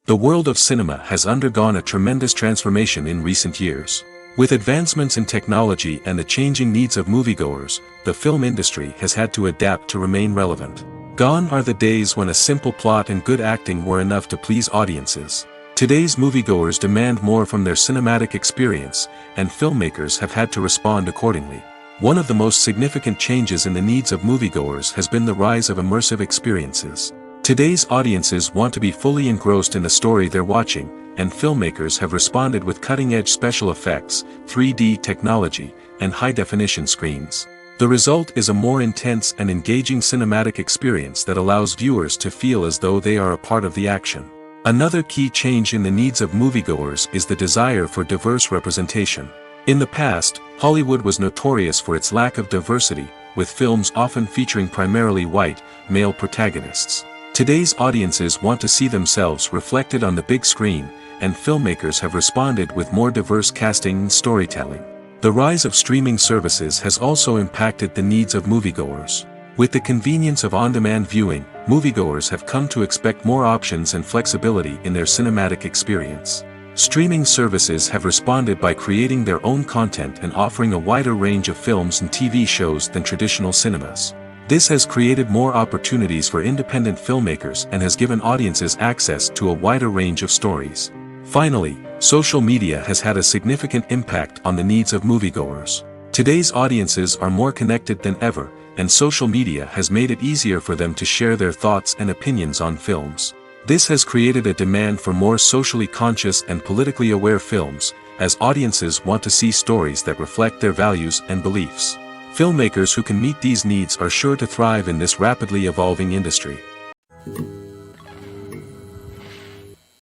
Speaker 1: The world of cinema has undergone a tremendous transformation in recent years. With advancements in technology and the changing needs of moviegoers, the film industry has had to adapt to remain relevant. Gone are the days when a simple plot and good acting were enough to please audiences. Today's moviegoers demand more from their cinematic experience, and filmmakers have had to respond accordingly. One of the most significant changes in the needs of moviegoers has been the rise of immersive experiences. Today's audiences want to be fully engrossed in the story they're watching, and filmmakers have responded with cutting-edge special effects, 3D technology, and high-definition screens. The result is a more intense and engaging cinematic experience that allows viewers to feel as though they are a part of the action. Another key change in the needs of moviegoers is the desire for diverse representation. In the past, Hollywood was notorious for its lack of diversity, with films often featuring primarily white, male protagonists. Today's audiences want to see themselves reflected on the big screen, and filmmakers have responded with more diverse casting and storytelling. The rise of streaming services has also impacted the needs of moviegoers. With the convenience of on-demand viewing, moviegoers have come to expect more options and flexibility in their cinematic experience. Streaming services have responded by creating their own content and offering a wider range of films and TV shows than traditional cinemas. This has created more opportunities for independent filmmakers and has given audiences access to a wider range of stories. Finally, social media has had a significant impact on the needs of moviegoers. Today's audiences are more connected than ever, and social media has made it easier for them to share their thoughts and opinions on films. This has created a demand for more socially conscious and politically aware films, as audiences want to see stories that reflect their values and beliefs. Filmmakers who can meet these needs are sure to thrive in this rapidly evolving industry.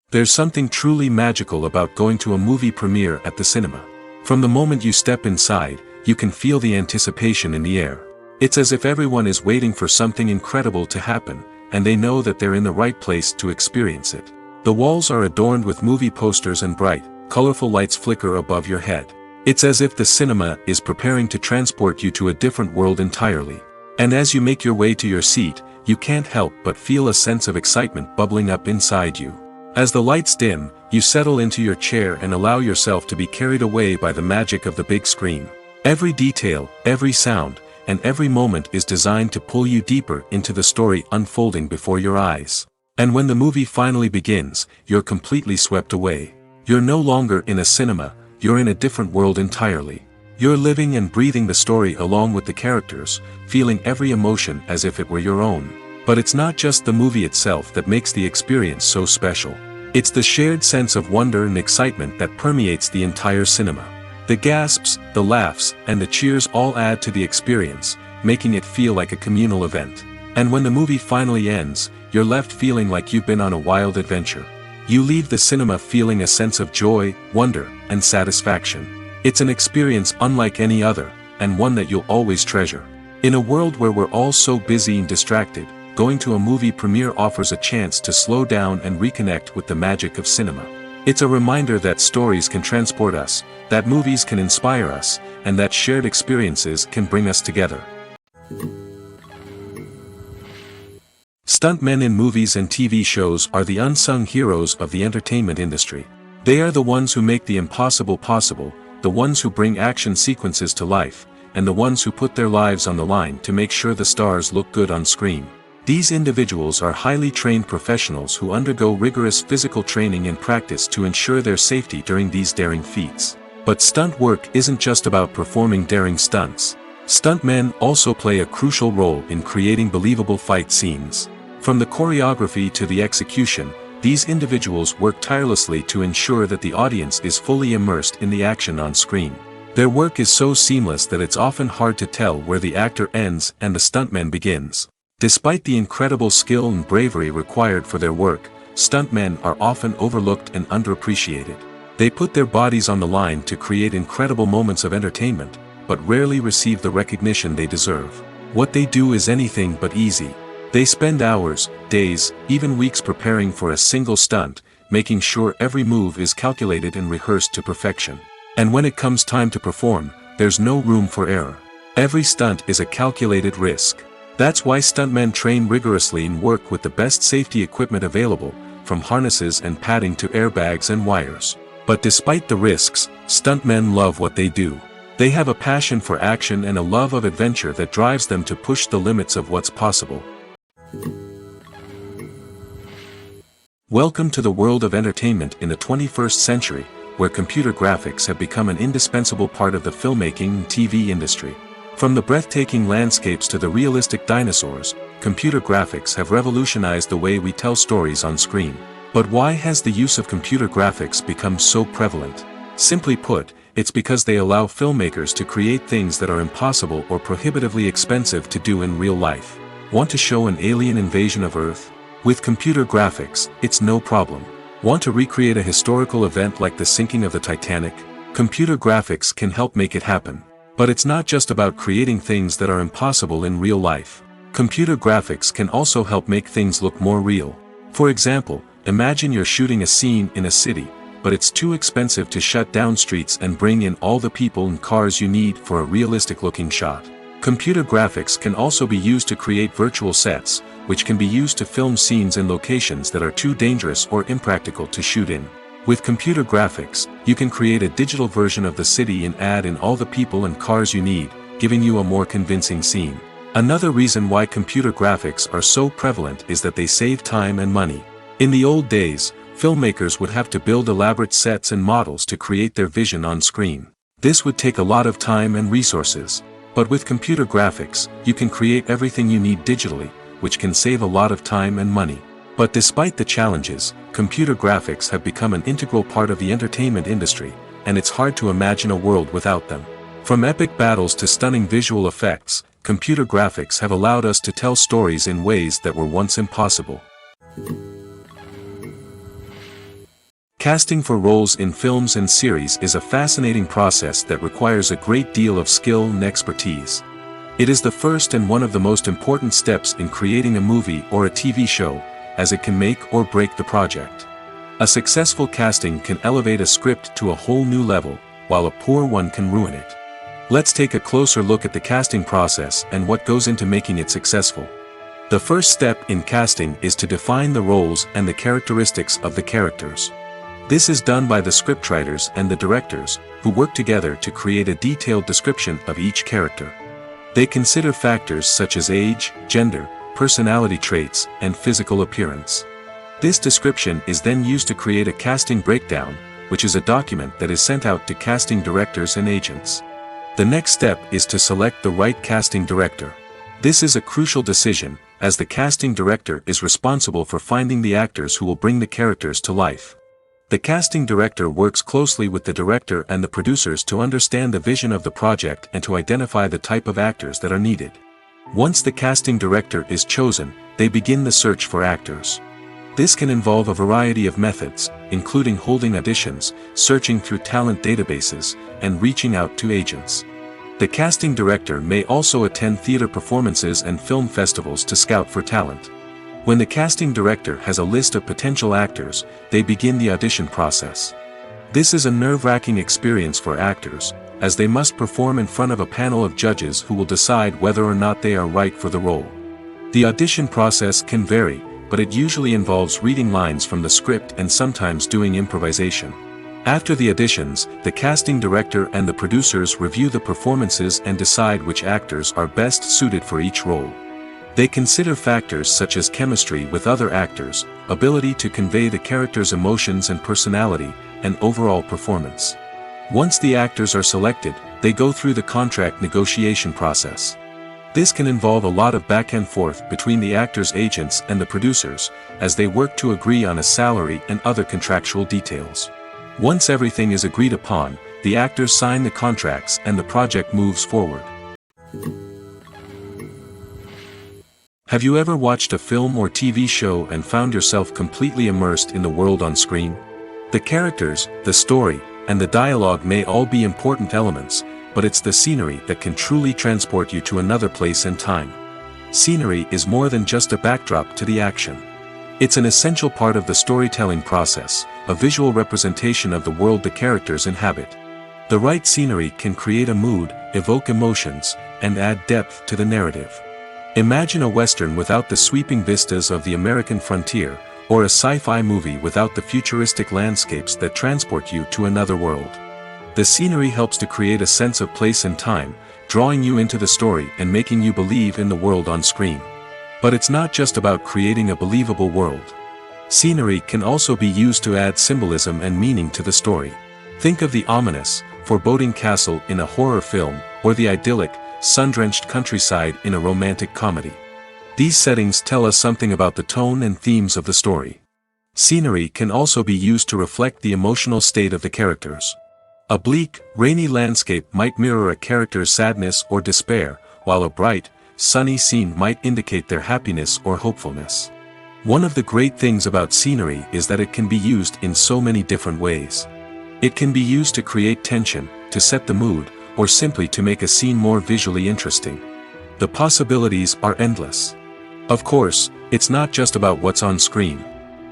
Speaker 1: There's something truly magical about going to a movie premiere at the cinema. From the moment you step inside, you can feel the anticipation in the air. It's as if everyone is waiting for something incredible to happen, and they know that they're in the right place to experience it. The walls are adorned with movie posters and bright, colorful lights flicker above your head. It's as if the cinema is preparing to transport you to a different world entirely. And as you make your way to your seat, you can't help but feel a sense of excitement bubbling up inside you. As the lights dim, you settle into your chair and allow yourself to be carried away by the magic of the big screen. Every detail, every sound, and every moment is designed to pull you deeper into the story unfolding before your eyes. And when the movie finally begins, you're completely swept away. You're no longer in a cinema, you're in a different world entirely. You're living and breathing the story along with the characters, feeling every emotion as if it were your own. But it's not just the movie itself that makes the experience so special. It's the shared sense of wonder and excitement that permeates the entire cinema. The gasps, the laughs, and the cheers all add to the experience, making it feel like a communal event. And when the movie finally ends, you're left feeling like you've been on a wild adventure. You leave the cinema feeling a sense of joy, wonder, and satisfaction. It's an experience unlike any other, and one that you'll always treasure. In a world where we're all so busy and distracted, going to a movie premiere offers a chance to slow down and reconnect with the magic of cinema. It's a reminder that stories can transport us, that movies can inspire us, and that shared experiences can bring us together. Stuntmen in movies and TV shows are the unsung heroes of the entertainment industry. They are the ones who make the impossible possible, the ones who bring action sequences to life, and the ones who put their lives on the line to make sure the stars look good on screen. These individuals are highly trained professionals who undergo rigorous physical training and practice to ensure their safety during these daring feats. But stunt work isn't just about performing daring stunts. Stuntmen also play a crucial role in creating believable fight scenes. From the choreography to the execution, these individuals work tirelessly to ensure that the audience is fully immersed in the action on screen. Their work is so seamless that it's often hard to tell where the actor ends and the stuntman begins. Despite the incredible skill and bravery required for their work, stuntmen are often overlooked and underappreciated. They put their bodies on the line to create incredible moments of entertainment, but rarely receive the recognition they deserve. What they do is anything but easy. They spend hours, days, even weeks preparing for a single stunt, making sure every move is calculated and rehearsed to perfection. And when it comes time to perform, there's no room for error. Every stunt is a calculated risk. That's why stuntmen train rigorously and work with the best safety equipment available, from harnesses and padding to airbags and wires. But despite the risks, stuntmen love what they do. They have a passion for action and a love of adventure that drives them to push the limits of what's possible. Welcome to the world of entertainment in the 21st century, where computer graphics have become an indispensable part of the filmmaking and TV industry. From the breathtaking landscapes to the realistic dinosaurs, computer graphics have revolutionized the way we tell stories on screen. But why has the use of computer graphics become so prevalent? Simply put, it's because they allow filmmakers to create things that are impossible or prohibitively expensive to do in real life. Want to show an alien invasion of Earth? With computer graphics, it's no problem. Want to recreate a historical event like the sinking of the Titanic? Computer graphics can help make it happen. But it's not just about creating things that are impossible in real life. Computer graphics can also help make things look more real. For example, imagine you're shooting a scene in a city, but it's too expensive to shut down streets and bring in all the people and cars you need for a realistic-looking shot. Computer graphics can also be used to create virtual sets, which can be used to film scenes in locations that are too dangerous or impractical to shoot in. With computer graphics, you can create a digital version of the city and add in all the people and cars you need, giving you a more convincing scene. Another reason why computer graphics are so prevalent is that they save time and money. In the old days, filmmakers would have to build elaborate sets and models to create their vision on screen. This would take a lot of time and resources. But with computer graphics, you can create everything you need digitally, which can save a lot of time and money. But despite the challenges, computer graphics have become an integral part of the entertainment industry, and it's hard to imagine a world without them. From epic battles to stunning visual effects, computer graphics have allowed us to tell stories in ways that were once impossible. Casting for roles in films and series is a fascinating process that requires a great deal of skill and expertise. It is the first and one of the most important steps in creating a movie or a TV show, as it can make or break the project. A successful casting can elevate a script to a whole new level, while a poor one can ruin it. Let's take a closer look at the casting process and what goes into making it successful. The first step in casting is to define the roles and the characteristics of the characters. This is done by the scriptwriters and the directors, who work together to create a detailed description of each character. They consider factors such as age, gender, personality traits, and physical appearance. This description is then used to create a casting breakdown, which is a document that is sent out to casting directors and agents. The next step is to select the right casting director. This is a crucial decision, as the casting director is responsible for finding the actors who will bring the characters to life. The casting director works closely with the director and the producers to understand the vision of the project and to identify the type of actors that are needed. Once the casting director is chosen, they begin the search for actors. This can involve a variety of methods, including holding auditions, searching through talent databases, and reaching out to agents. The casting director may also attend theater performances and film festivals to scout for talent. When the casting director has a list of potential actors, they begin the audition process. This is a nerve-wracking experience for actors, as they must perform in front of a panel of judges who will decide whether or not they are right for the role. The audition process can vary, but it usually involves reading lines from the script and sometimes doing improvisation. After the auditions, the casting director and the producers review the performances and decide which actors are best suited for each role. They consider factors such as chemistry with other actors, ability to convey the character's emotions and personality, and overall performance. Once the actors are selected, they go through the contract negotiation process. This can involve a lot of back and forth between the actors' agents and the producers, as they work to agree on a salary and other contractual details. Once everything is agreed upon, the actors sign the contracts and the project moves forward. Have you ever watched a film or TV show and found yourself completely immersed in the world on screen? The characters, the story, and the dialogue may all be important elements, but it's the scenery that can truly transport you to another place and time. Scenery is more than just a backdrop to the action. It's an essential part of the storytelling process, a visual representation of the world the characters inhabit. The right scenery can create a mood, evoke emotions, and add depth to the narrative. Imagine a western without the sweeping vistas of the American frontier, or a sci-fi movie without the futuristic landscapes that transport you to another world. The scenery helps to create a sense of place and time, drawing you into the story and making you believe in the world on screen. But it's not just about creating a believable world. Scenery can also be used to add symbolism and meaning to the story. Think of the ominous, foreboding castle in a horror film, or the idyllic, sun-drenched countryside in a romantic comedy. These settings tell us something about the tone and themes of the story. Scenery can also be used to reflect the emotional state of the characters. A bleak, rainy landscape might mirror a character's sadness or despair, while a bright, sunny scene might indicate their happiness or hopefulness. One of the great things about scenery is that it can be used in so many different ways. It can be used to create tension, to set the mood, or simply to make a scene more visually interesting. The possibilities are endless. Of course, it's not just about what's on screen.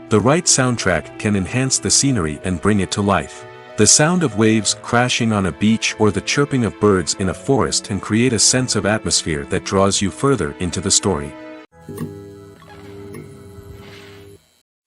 Speaker 1: The right soundtrack can enhance the scenery and bring it to life. The sound of waves crashing on a beach or the chirping of birds in a forest can create a sense of atmosphere that draws you further into the story.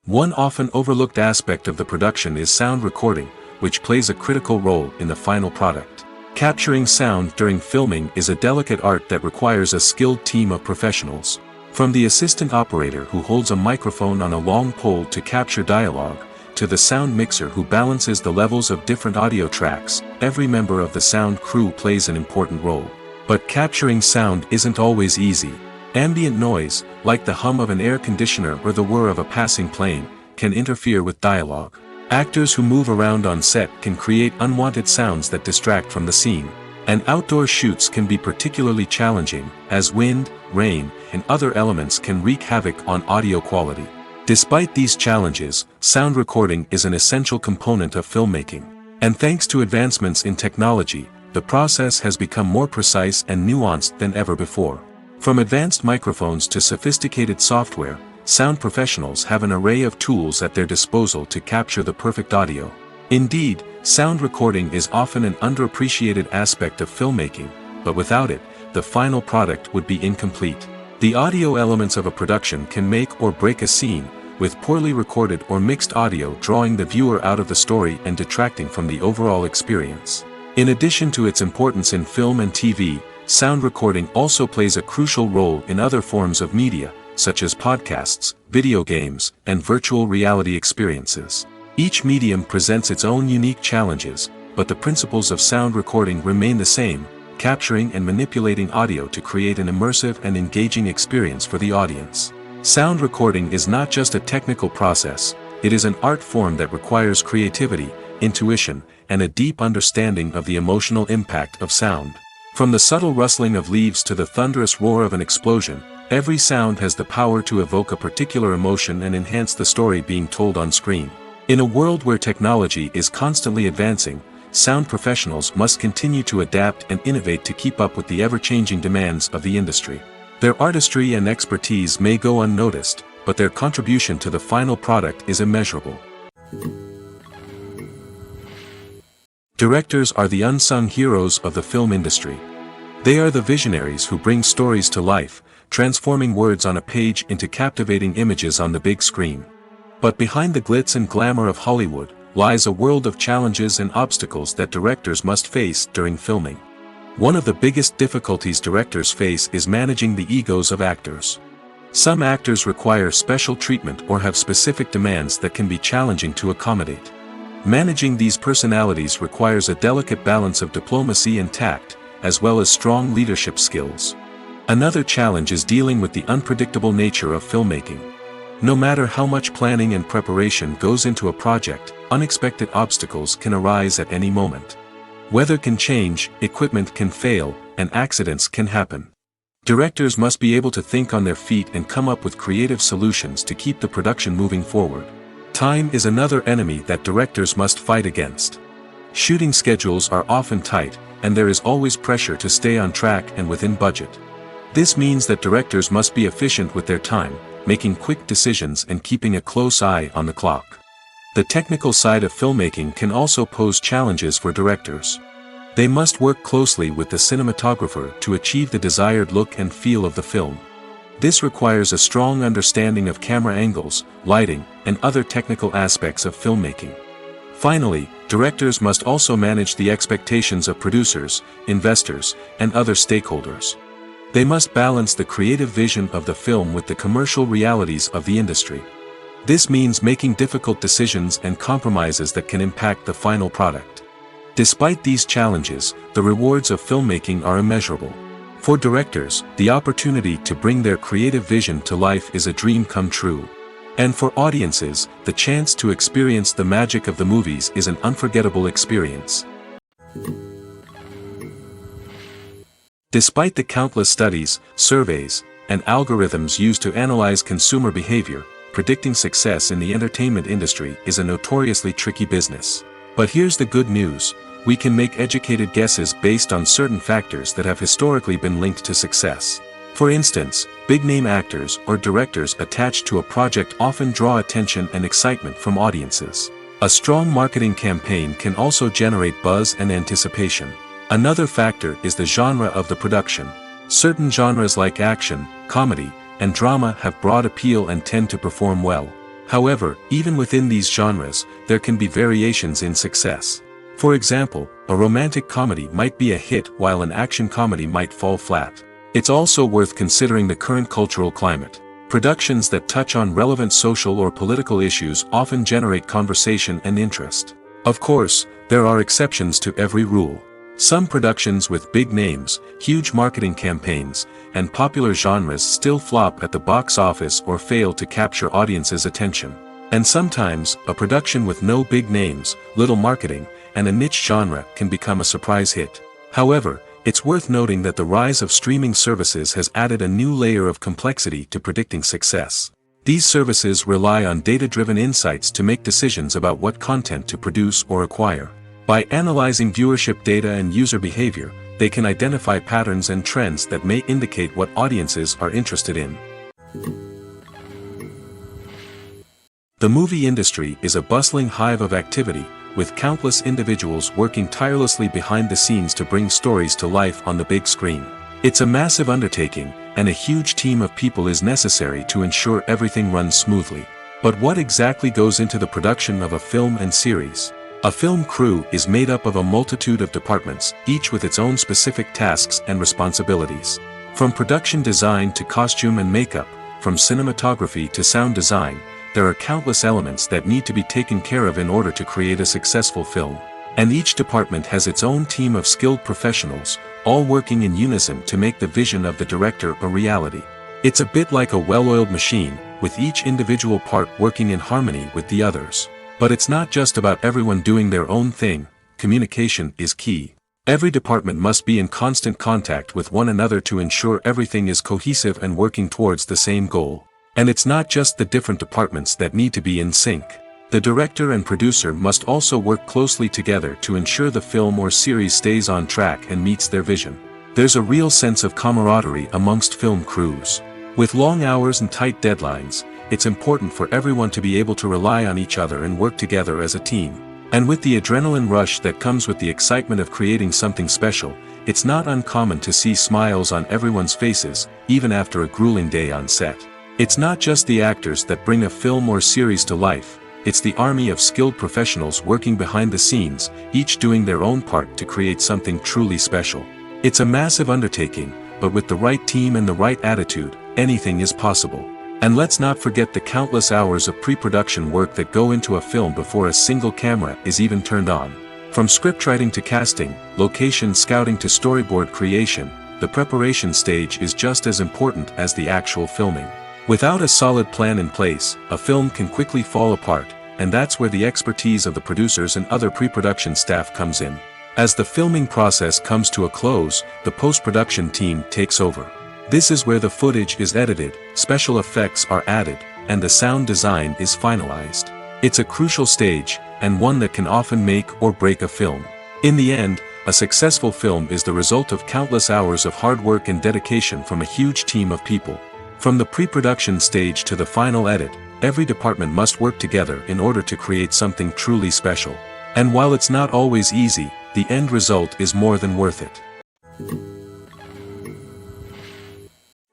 Speaker 1: One often overlooked aspect of the production is sound recording, which plays a critical role in the final product. Capturing sound during filming is a delicate art that requires a skilled team of professionals. From the assistant operator who holds a microphone on a long pole to capture dialogue, to the sound mixer who balances the levels of different audio tracks, every member of the sound crew plays an important role. But capturing sound isn't always easy. Ambient noise, like the hum of an air conditioner or the whir of a passing plane, can interfere with dialogue. Actors who move around on set can create unwanted sounds that distract from the scene. And outdoor shoots can be particularly challenging, as wind, rain, and other elements can wreak havoc on audio quality. Despite these challenges, sound recording is an essential component of filmmaking. And thanks to advancements in technology, the process has become more precise and nuanced than ever before. From advanced microphones to sophisticated software, sound professionals have an array of tools at their disposal to capture the perfect audio. Indeed, sound recording is often an underappreciated aspect of filmmaking, but without it, the final product would be incomplete. The audio elements of a production can make or break a scene, with poorly recorded or mixed audio drawing the viewer out of the story and detracting from the overall experience. In addition to its importance in film and TV, sound recording also plays a crucial role in other forms of media, such as podcasts, video games, and virtual reality experiences. Each medium presents its own unique challenges, but the principles of sound recording remain the same: capturing and manipulating audio to create an immersive and engaging experience for the audience. Sound recording is not just a technical process, it is an art form that requires creativity, intuition, and a deep understanding of the emotional impact of sound. From the subtle rustling of leaves to the thunderous roar of an explosion, every sound has the power to evoke a particular emotion and enhance the story being told on screen. In a world where technology is constantly advancing, sound professionals must continue to adapt and innovate to keep up with the ever-changing demands of the industry. Their artistry and expertise may go unnoticed, but their contribution to the final product is immeasurable. Directors are the unsung heroes of the film industry. They are the visionaries who bring stories to life, transforming words on a page into captivating images on the big screen. But behind the glitz and glamour of Hollywood lies a world of challenges and obstacles that directors must face during filming. One of the biggest difficulties directors face is managing the egos of actors. Some actors require special treatment or have specific demands that can be challenging to accommodate. Managing these personalities requires a delicate balance of diplomacy and tact, as well as strong leadership skills. Another challenge is dealing with the unpredictable nature of filmmaking. No matter how much planning and preparation goes into a project, unexpected obstacles can arise at any moment. Weather can change, equipment can fail, and accidents can happen. Directors must be able to think on their feet and come up with creative solutions to keep the production moving forward. Time is another enemy that directors must fight against. Shooting schedules are often tight, and there is always pressure to stay on track and within budget. This means that directors must be efficient with their time, making quick decisions and keeping a close eye on the clock. The technical side of filmmaking can also pose challenges for directors. They must work closely with the cinematographer to achieve the desired look and feel of the film. This requires a strong understanding of camera angles, lighting, and other technical aspects of filmmaking. Finally, directors must also manage the expectations of producers, investors, and other stakeholders. They must balance the creative vision of the film with the commercial realities of the industry. This means making difficult decisions and compromises that can impact the final product. Despite these challenges, the rewards of filmmaking are immeasurable. For directors, the opportunity to bring their creative vision to life is a dream come true. And for audiences, the chance to experience the magic of the movies is an unforgettable experience. Despite the countless studies, surveys, and algorithms used to analyze consumer behavior, predicting success in the entertainment industry is a notoriously tricky business. But here's the good news: we can make educated guesses based on certain factors that have historically been linked to success. For instance, big-name actors or directors attached to a project often draw attention and excitement from audiences. A strong marketing campaign can also generate buzz and anticipation. Another factor is the genre of the production. Certain genres like action, comedy, and drama have broad appeal and tend to perform well. However, even within these genres, there can be variations in success. For example, a romantic comedy might be a hit while an action comedy might fall flat. It's also worth considering the current cultural climate. Productions that touch on relevant social or political issues often generate conversation and interest. Of course, there are exceptions to every rule. Some productions with big names, huge marketing campaigns, and popular genres still flop at the box office or fail to capture audiences' attention. And sometimes, a production with no big names, little marketing, and a niche genre can become a surprise hit. However, it's worth noting that the rise of streaming services has added a new layer of complexity to predicting success. These services rely on data-driven insights to make decisions about what content to produce or acquire. By analyzing viewership data and user behavior, they can identify patterns and trends that may indicate what audiences are interested in. The movie industry is a bustling hive of activity, with countless individuals working tirelessly behind the scenes to bring stories to life on the big screen. It's a massive undertaking, and a huge team of people is necessary to ensure everything runs smoothly. But what exactly goes into the production of a film and series? A film crew is made up of a multitude of departments, each with its own specific tasks and responsibilities. From production design to costume and makeup, from cinematography to sound design, there are countless elements that need to be taken care of in order to create a successful film. And each department has its own team of skilled professionals, all working in unison to make the vision of the director a reality. It's a bit like a well-oiled machine, with each individual part working in harmony with the others. But it's not just about everyone doing their own thing. Communication is key. Every department must be in constant contact with one another to ensure everything is cohesive and working towards the same goal. And it's not just the different departments that need to be in sync. The director and producer must also work closely together to ensure the film or series stays on track and meets their vision. There's a real sense of camaraderie amongst film crews. With long hours and tight deadlines, it's important for everyone to be able to rely on each other and work together as a team. And with the adrenaline rush that comes with the excitement of creating something special, it's not uncommon to see smiles on everyone's faces, even after a grueling day on set. It's not just the actors that bring a film or series to life, it's the army of skilled professionals working behind the scenes, each doing their own part to create something truly special. It's a massive undertaking, but with the right team and the right attitude, anything is possible. And let's not forget the countless hours of pre-production work that go into a film before a single camera is even turned on. From scriptwriting to casting, location scouting to storyboard creation, the preparation stage is just as important as the actual filming. Without a solid plan in place, a film can quickly fall apart, and that's where the expertise of the producers and other pre-production staff comes in. As the filming process comes to a close, the post-production team takes over. This is where the footage is edited, special effects are added, and the sound design is finalized. It's a crucial stage, and one that can often make or break a film. In the end, a successful film is the result of countless hours of hard work and dedication from a huge team of people. From the pre-production stage to the final edit, every department must work together in order to create something truly special. And while it's not always easy, the end result is more than worth it.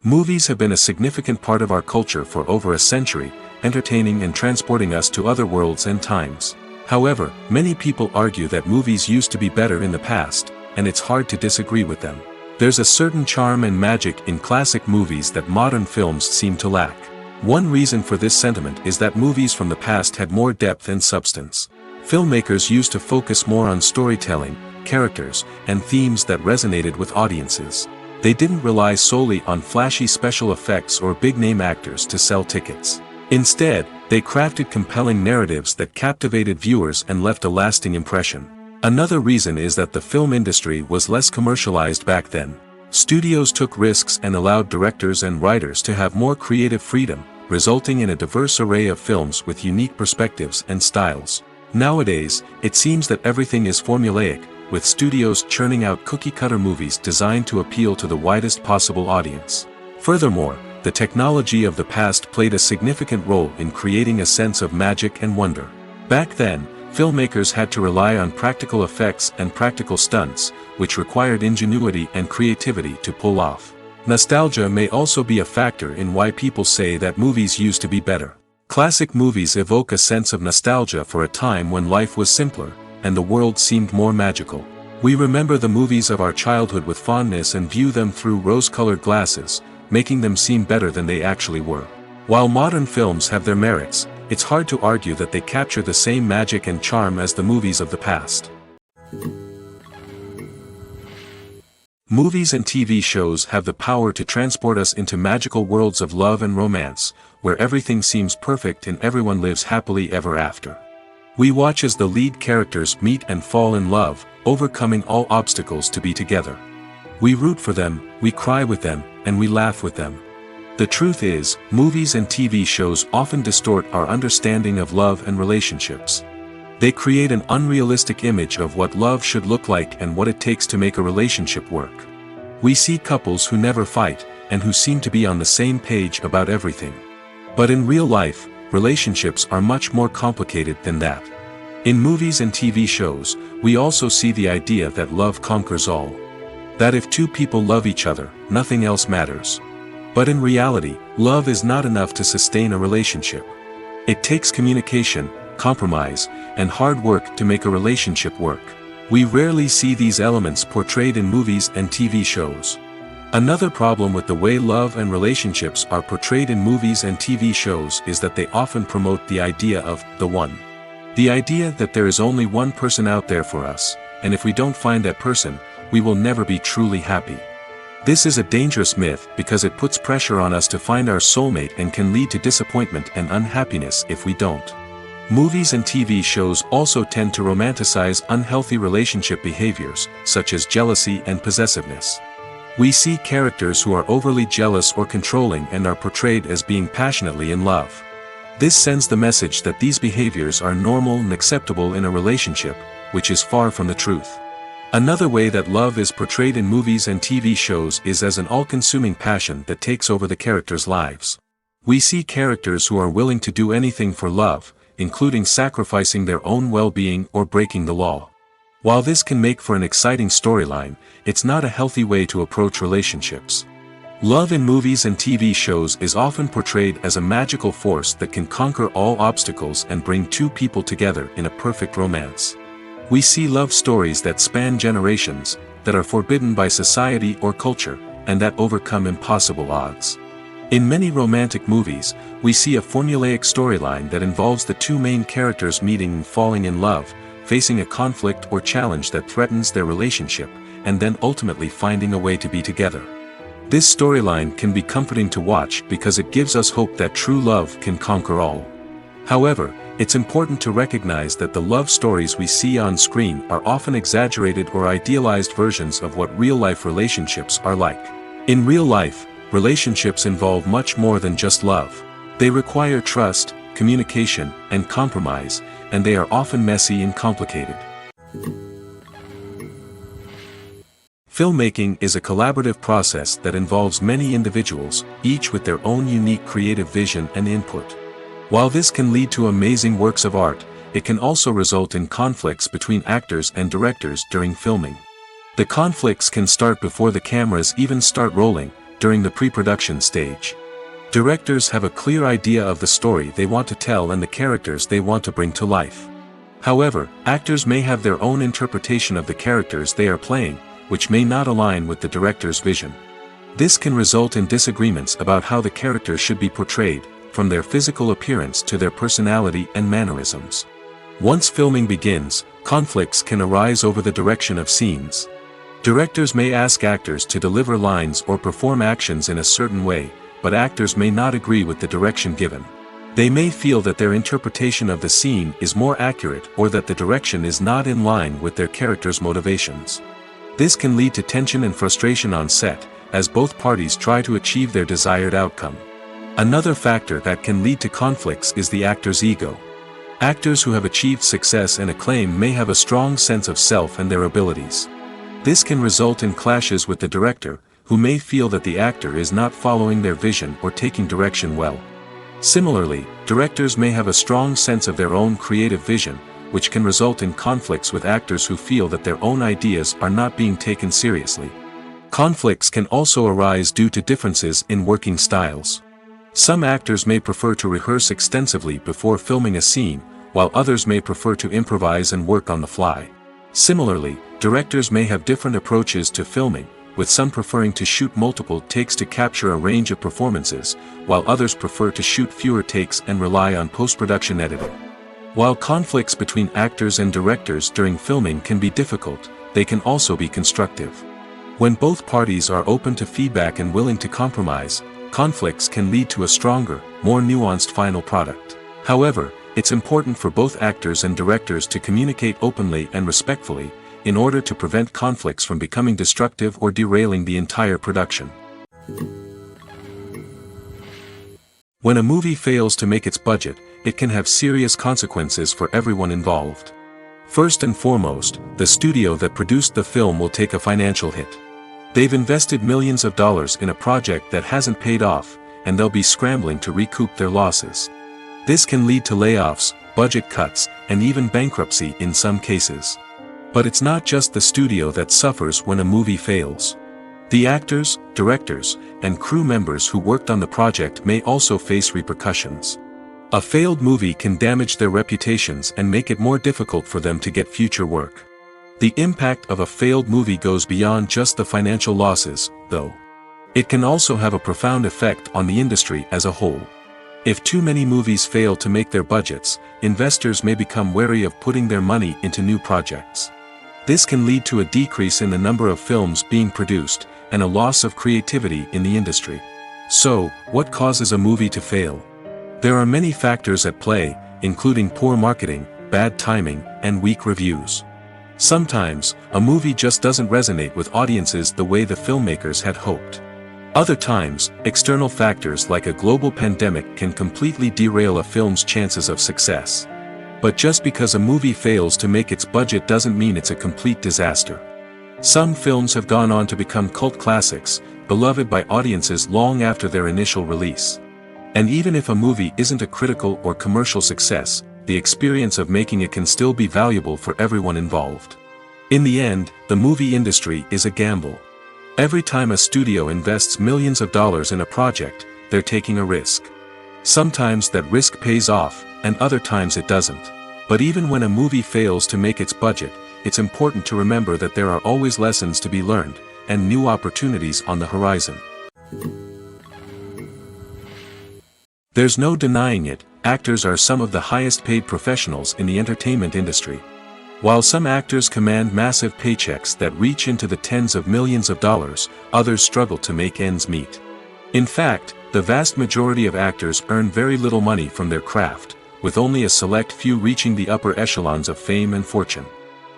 Speaker 1: Movies have been a significant part of our culture for over a century, entertaining and transporting us to other worlds and times. However, many people argue that movies used to be better in the past, and it's hard to disagree with them. There's a certain charm and magic in classic movies that modern films seem to lack. One reason for this sentiment is that movies from the past had more depth and substance. Filmmakers used to focus more on storytelling, characters, and themes that resonated with audiences. They didn't rely solely on flashy special effects or big-name actors to sell tickets. Instead, they crafted compelling narratives that captivated viewers and left a lasting impression. Another reason is that the film industry was less commercialized back then. Studios took risks and allowed directors and writers to have more creative freedom, resulting in a diverse array of films with unique perspectives and styles. Nowadays, it seems that everything is formulaic, with studios churning out cookie-cutter movies designed to appeal to the widest possible audience. Furthermore, the technology of the past played a significant role in creating a sense of magic and wonder. Back then, filmmakers had to rely on practical effects and practical stunts, which required ingenuity and creativity to pull off. Nostalgia may also be a factor in why people say that movies used to be better. Classic movies evoke a sense of nostalgia for a time when life was simpler, and the world seemed more magical. We remember the movies of our childhood with fondness and view them through rose-colored glasses, making them seem better than they actually were. While modern films have their merits, it's hard to argue that they capture the same magic and charm as the movies of the past. Movies and TV shows have the power to transport us into magical worlds of love and romance, where everything seems perfect and everyone lives happily ever after. We watch as the lead characters meet and fall in love, overcoming all obstacles to be together. We root for them, we cry with them, and we laugh with them. The truth is, movies and TV shows often distort our understanding of love and relationships. They create an unrealistic image of what love should look like and what it takes to make a relationship work. We see couples who never fight, and who seem to be on the same page about everything. But in real life, relationships are much more complicated than that. In movies and TV shows, we also see the idea that love conquers all. That if two people love each other, nothing else matters. But in reality, love is not enough to sustain a relationship. It takes communication, compromise, and hard work to make a relationship work. We rarely see these elements portrayed in movies and TV shows. Another problem with the way love and relationships are portrayed in movies and TV shows is that they often promote the idea of the one. The idea that there is only one person out there for us, and if we don't find that person, we will never be truly happy. This is a dangerous myth because it puts pressure on us to find our soulmate and can lead to disappointment and unhappiness if we don't. Movies and TV shows also tend to romanticize unhealthy relationship behaviors, such as jealousy and possessiveness. We see characters who are overly jealous or controlling and are portrayed as being passionately in love. This sends the message that these behaviors are normal and acceptable in a relationship, which is far from the truth. Another way that love is portrayed in movies and TV shows is as an all-consuming passion that takes over the characters' lives. We see characters who are willing to do anything for love, including sacrificing their own well-being or breaking the law. While this can make for an exciting storyline, it's not a healthy way to approach relationships. Love in movies and TV shows is often portrayed as a magical force that can conquer all obstacles and bring two people together in a perfect romance. We see love stories that span generations, that are forbidden by society or culture, and that overcome impossible odds. In many romantic movies, we see a formulaic storyline that involves the two main characters meeting and falling in love, facing a conflict or challenge that threatens their relationship, and then ultimately finding a way to be together. This storyline can be comforting to watch because it gives us hope that true love can conquer all. However, it's important to recognize that the love stories we see on screen are often exaggerated or idealized versions of what real-life relationships are like. In real life, relationships involve much more than just love. They require trust, communication, and compromise, and they are often messy and complicated. Filmmaking is a collaborative process that involves many individuals, each with their own unique creative vision and input. While this can lead to amazing works of art, it can also result in conflicts between actors and directors during filming. The conflicts can start before the cameras even start rolling, during the pre-production stage. Directors have a clear idea of the story they want to tell and the characters they want to bring to life. However, actors may have their own interpretation of the characters they are playing, which may not align with the director's vision. This can result in disagreements about how the characters should be portrayed, from their physical appearance to their personality and mannerisms. Once filming begins, conflicts can arise over the direction of scenes. Directors may ask actors to deliver lines or perform actions in a certain way, but actors may not agree with the direction given. They may feel that their interpretation of the scene is more accurate or that the direction is not in line with their character's motivations. This can lead to tension and frustration on set, as both parties try to achieve their desired outcome. Another factor that can lead to conflicts is the actor's ego. Actors who have achieved success and acclaim may have a strong sense of self and their abilities. This can result in clashes with the director, who may feel that the actor is not following their vision or taking direction well. Similarly, directors may have a strong sense of their own creative vision, which can result in conflicts with actors who feel that their own ideas are not being taken seriously. Conflicts can also arise due to differences in working styles. Some actors may prefer to rehearse extensively before filming a scene, while others may prefer to improvise and work on the fly. Similarly, directors may have different approaches to filming, with some preferring to shoot multiple takes to capture a range of performances, while others prefer to shoot fewer takes and rely on post-production editing. While conflicts between actors and directors during filming can be difficult, they can also be constructive. When both parties are open to feedback and willing to compromise, conflicts can lead to a stronger, more nuanced final product. However, it's important for both actors and directors to communicate openly and respectfully, in order to prevent conflicts from becoming destructive or derailing the entire production. When a movie fails to make its budget, it can have serious consequences for everyone involved. First and foremost, the studio that produced the film will take a financial hit. They've invested millions of dollars in a project that hasn't paid off, and they'll be scrambling to recoup their losses. This can lead to layoffs, budget cuts, and even bankruptcy in some cases. But it's not just the studio that suffers when a movie fails. The actors, directors, and crew members who worked on the project may also face repercussions. A failed movie can damage their reputations and make it more difficult for them to get future work. The impact of a failed movie goes beyond just the financial losses, though. It can also have a profound effect on the industry as a whole. If too many movies fail to make their budgets, investors may become wary of putting their money into new projects. This can lead to a decrease in the number of films being produced, and a loss of creativity in the industry. So, what causes a movie to fail? There are many factors at play, including poor marketing, bad timing, and weak reviews. Sometimes, a movie just doesn't resonate with audiences the way the filmmakers had hoped. Other times, external factors like a global pandemic can completely derail a film's chances of success. But just because a movie fails to make its budget doesn't mean it's a complete disaster. Some films have gone on to become cult classics, beloved by audiences long after their initial release. And even if a movie isn't a critical or commercial success, the experience of making it can still be valuable for everyone involved. In the end, the movie industry is a gamble. Every time a studio invests millions of dollars in a project, they're taking a risk. Sometimes that risk pays off, and other times it doesn't. But even when a movie fails to make its budget, it's important to remember that there are always lessons to be learned, and new opportunities on the horizon. There's no denying it, actors are some of the highest paid professionals in the entertainment industry. While some actors command massive paychecks that reach into the tens of millions of dollars, others struggle to make ends meet. In fact, the vast majority of actors earn very little money from their craft, with only a select few reaching the upper echelons of fame and fortune.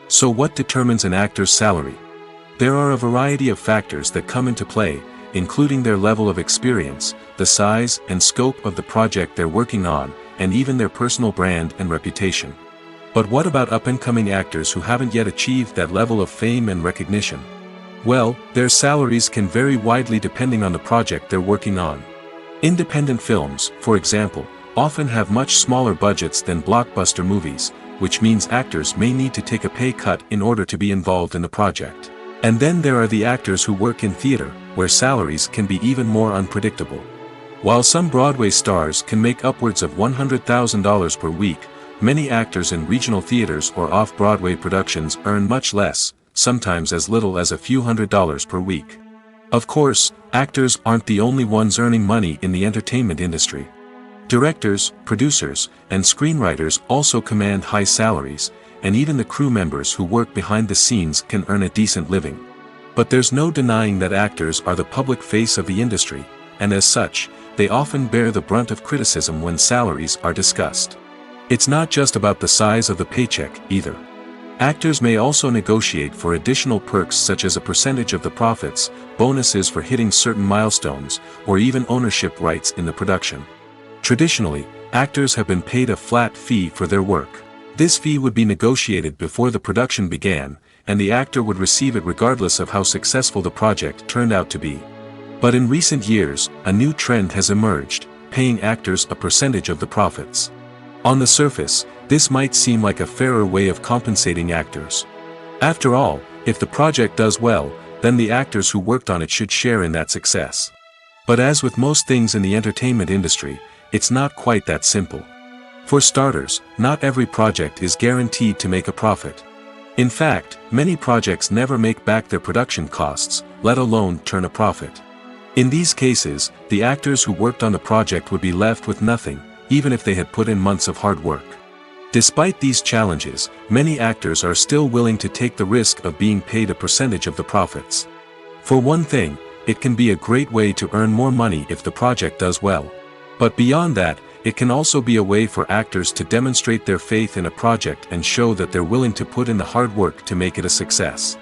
Speaker 1: So what determines an actor's salary? There are a variety of factors that come into play, including their level of experience, the size and scope of the project they're working on, and even their personal brand and reputation. But what about up-and-coming actors who haven't yet achieved that level of fame and recognition? Well, their salaries can vary widely depending on the project they're working on. Independent films, for example, often have much smaller budgets than blockbuster movies, which means actors may need to take a pay cut in order to be involved in the project. And then there are the actors who work in theater, where salaries can be even more unpredictable. While some Broadway stars can make upwards of $100,000 per week, many actors in regional theaters or off-Broadway productions earn much less, sometimes as little as a few $100s per week. Of course, actors aren't the only ones earning money in the entertainment industry. Directors, producers, and screenwriters also command high salaries, and even the crew members who work behind the scenes can earn a decent living. But there's no denying that actors are the public face of the industry, and as such, they often bear the brunt of criticism when salaries are discussed. It's not just about the size of the paycheck, either. Actors may also negotiate for additional perks such as a percentage of the profits, bonuses for hitting certain milestones, or even ownership rights in the production. Traditionally, actors have been paid a flat fee for their work. This fee would be negotiated before the production began, and the actor would receive it regardless of how successful the project turned out to be. But in recent years, a new trend has emerged, paying actors a percentage of the profits. On the surface, this might seem like a fairer way of compensating actors. After all, if the project does well, then the actors who worked on it should share in that success. But as with most things in the entertainment industry, it's not quite that simple. For starters, not every project is guaranteed to make a profit. In fact, many projects never make back their production costs, let alone turn a profit. In these cases, the actors who worked on the project would be left with nothing, even if they had put in months of hard work. Despite these challenges, many actors are still willing to take the risk of being paid a percentage of the profits. For one thing, it can be a great way to earn more money if the project does well. But beyond that, it can also be a way for actors to demonstrate their faith in a project and show that they're willing to put in the hard work to make it a success.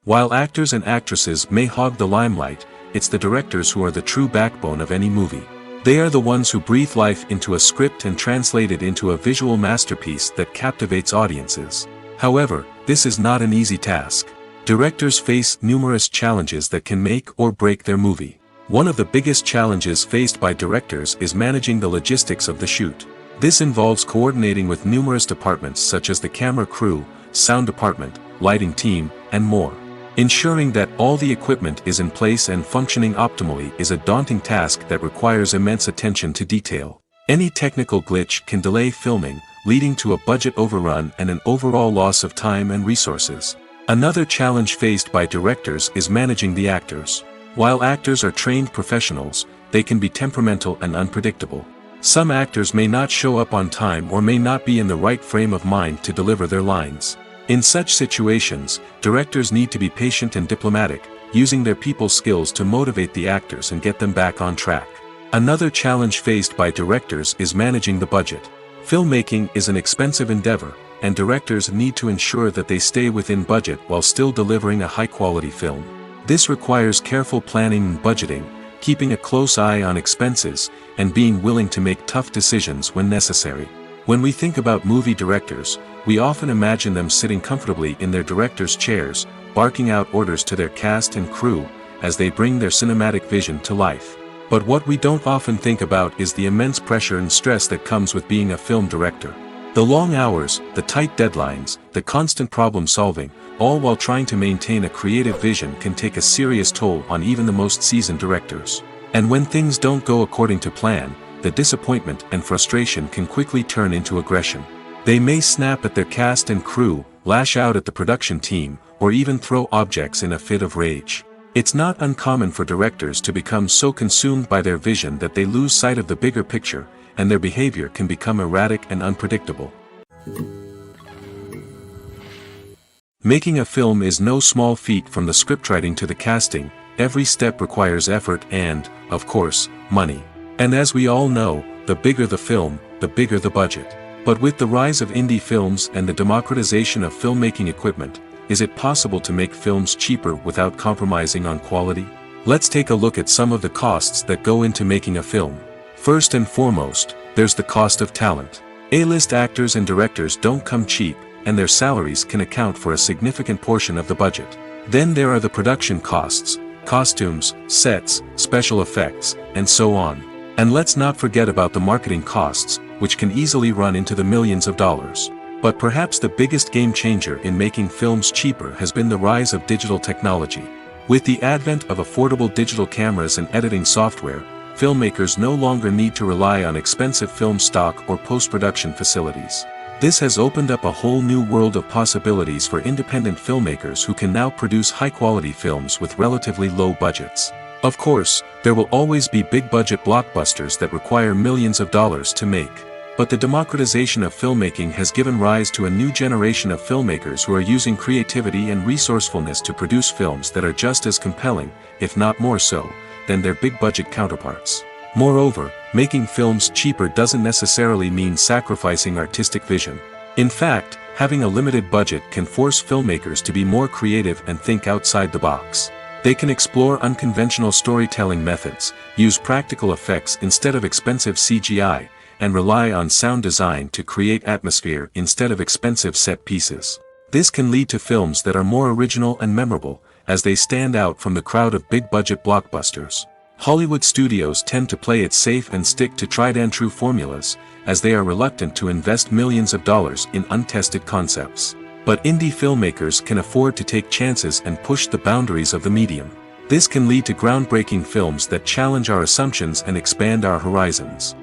Speaker 1: While actors and actresses may hog the limelight, it's the directors who are the true backbone of any movie. They are the ones who breathe life into a script and translate it into a visual masterpiece that captivates audiences. However, this is not an easy task. Directors face numerous challenges that can make or break their movie. One of the biggest challenges faced by directors is managing the logistics of the shoot. This involves coordinating with numerous departments such as the camera crew, sound department, lighting team, and more. Ensuring that all the equipment is in place and functioning optimally is a daunting task that requires immense attention to detail. Any technical glitch can delay filming, leading to a budget overrun and an overall loss of time and resources. Another challenge faced by directors is managing the actors. While actors are trained professionals, they can be temperamental and unpredictable. Some actors may not show up on time or may not be in the right frame of mind to deliver their lines. In such situations, directors need to be patient and diplomatic, using their people skills to motivate the actors and get them back on track. Another challenge faced by directors is managing the budget. Filmmaking is an expensive endeavor, and directors need to ensure that they stay within budget while still delivering a high-quality film. This requires careful planning and budgeting, keeping a close eye on expenses, and being willing to make tough decisions when necessary. When we think about movie directors, we often imagine them sitting comfortably in their director's chairs, barking out orders to their cast and crew, as they bring their cinematic vision to life. But what we don't often think about is the immense pressure and stress that comes with being a film director. The long hours, the tight deadlines, the constant problem solving, all while trying to maintain a creative vision can take a serious toll on even the most seasoned directors. And when things don't go according to plan, the disappointment and frustration can quickly turn into aggression. They may snap at their cast and crew, lash out at the production team, or even throw objects in a fit of rage. It's not uncommon for directors to become so consumed by their vision that they lose sight of the bigger picture, and their behavior can become erratic and unpredictable. Making a film is no small feat. From the scriptwriting to the casting, every step requires effort and, of course, money. And as we all know, the bigger the film, the bigger the budget. But with the rise of indie films and the democratization of filmmaking equipment, is it possible to make films cheaper without compromising on quality? Let's take a look at some of the costs that go into making a film. First and foremost, there's the cost of talent. A-list actors and directors don't come cheap, and their salaries can account for a significant portion of the budget. Then there are the production costs, costumes, sets, special effects, and so on. And let's not forget about the marketing costs, which can easily run into the millions of dollars. But perhaps the biggest game changer in making films cheaper has been the rise of digital technology. With the advent of affordable digital cameras and editing software, filmmakers no longer need to rely on expensive film stock or post-production facilities. This has opened up a whole new world of possibilities for independent filmmakers who can now produce high-quality films with relatively low budgets. Of course, there will always be big-budget blockbusters that require millions of dollars to make. But the democratization of filmmaking has given rise to a new generation of filmmakers who are using creativity and resourcefulness to produce films that are just as compelling, if not more so, than their big-budget counterparts. Moreover, making films cheaper doesn't necessarily mean sacrificing artistic vision. In fact, having a limited budget can force filmmakers to be more creative and think outside the box. They can explore unconventional storytelling methods, use practical effects instead of expensive CGI, and rely on sound design to create atmosphere instead of expensive set pieces. This can lead to films that are more original and memorable, as they stand out from the crowd of big-budget blockbusters. Hollywood studios tend to play it safe and stick to tried-and-true formulas, as they are reluctant to invest millions of dollars in untested concepts. But indie filmmakers can afford to take chances and push the boundaries of the medium. This can lead to groundbreaking films that challenge our assumptions and expand our horizons.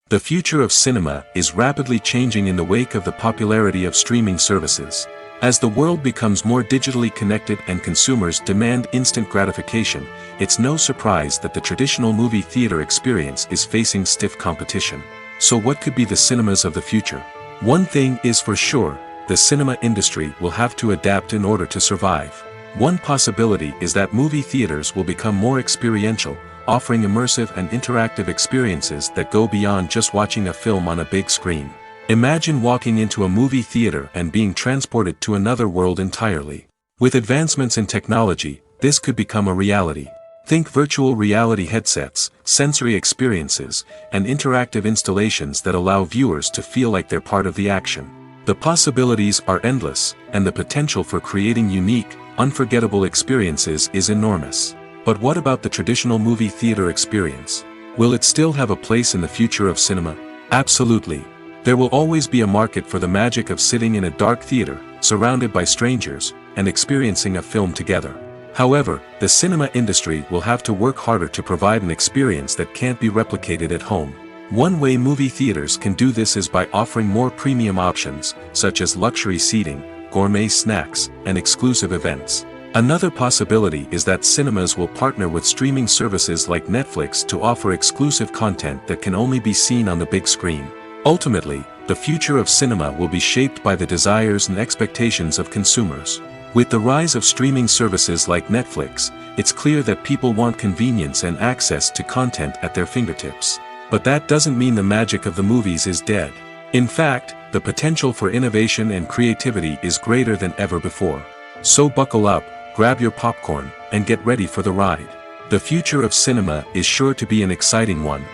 Speaker 1: The future of cinema is rapidly changing in the wake of the popularity of streaming services. As the world becomes more digitally connected and consumers demand instant gratification, it's no surprise that the traditional movie theater experience is facing stiff competition. So what could be the cinemas of the future? One thing is for sure, the cinema industry will have to adapt in order to survive. One possibility is that movie theaters will become more experiential, offering immersive and interactive experiences that go beyond just watching a film on a big screen. Imagine walking into a movie theater and being transported to another world entirely. With advancements in technology, this could become a reality. Think virtual reality headsets, sensory experiences, and interactive installations that allow viewers to feel like they're part of the action. The possibilities are endless, and the potential for creating unique, unforgettable experiences is enormous. But what about the traditional movie theater experience? Will it still have a place in the future of cinema? Absolutely. There will always be a market for the magic of sitting in a dark theater, surrounded by strangers, and experiencing a film together. However, the cinema industry will have to work harder to provide an experience that can't be replicated at home. One way movie theaters can do this is by offering more premium options, such as luxury seating, gourmet snacks, and exclusive events. Another possibility is that cinemas will partner with streaming services like Netflix to offer exclusive content that can only be seen on the big screen. Ultimately, the future of cinema will be shaped by the desires and expectations of consumers. With the rise of streaming services like Netflix, it's clear that people want convenience and access to content at their fingertips. But that doesn't mean the magic of the movies is dead. In fact, the potential for innovation and creativity is greater than ever before. So buckle up, grab your popcorn, and get ready for the ride. The future of cinema is sure to be an exciting one.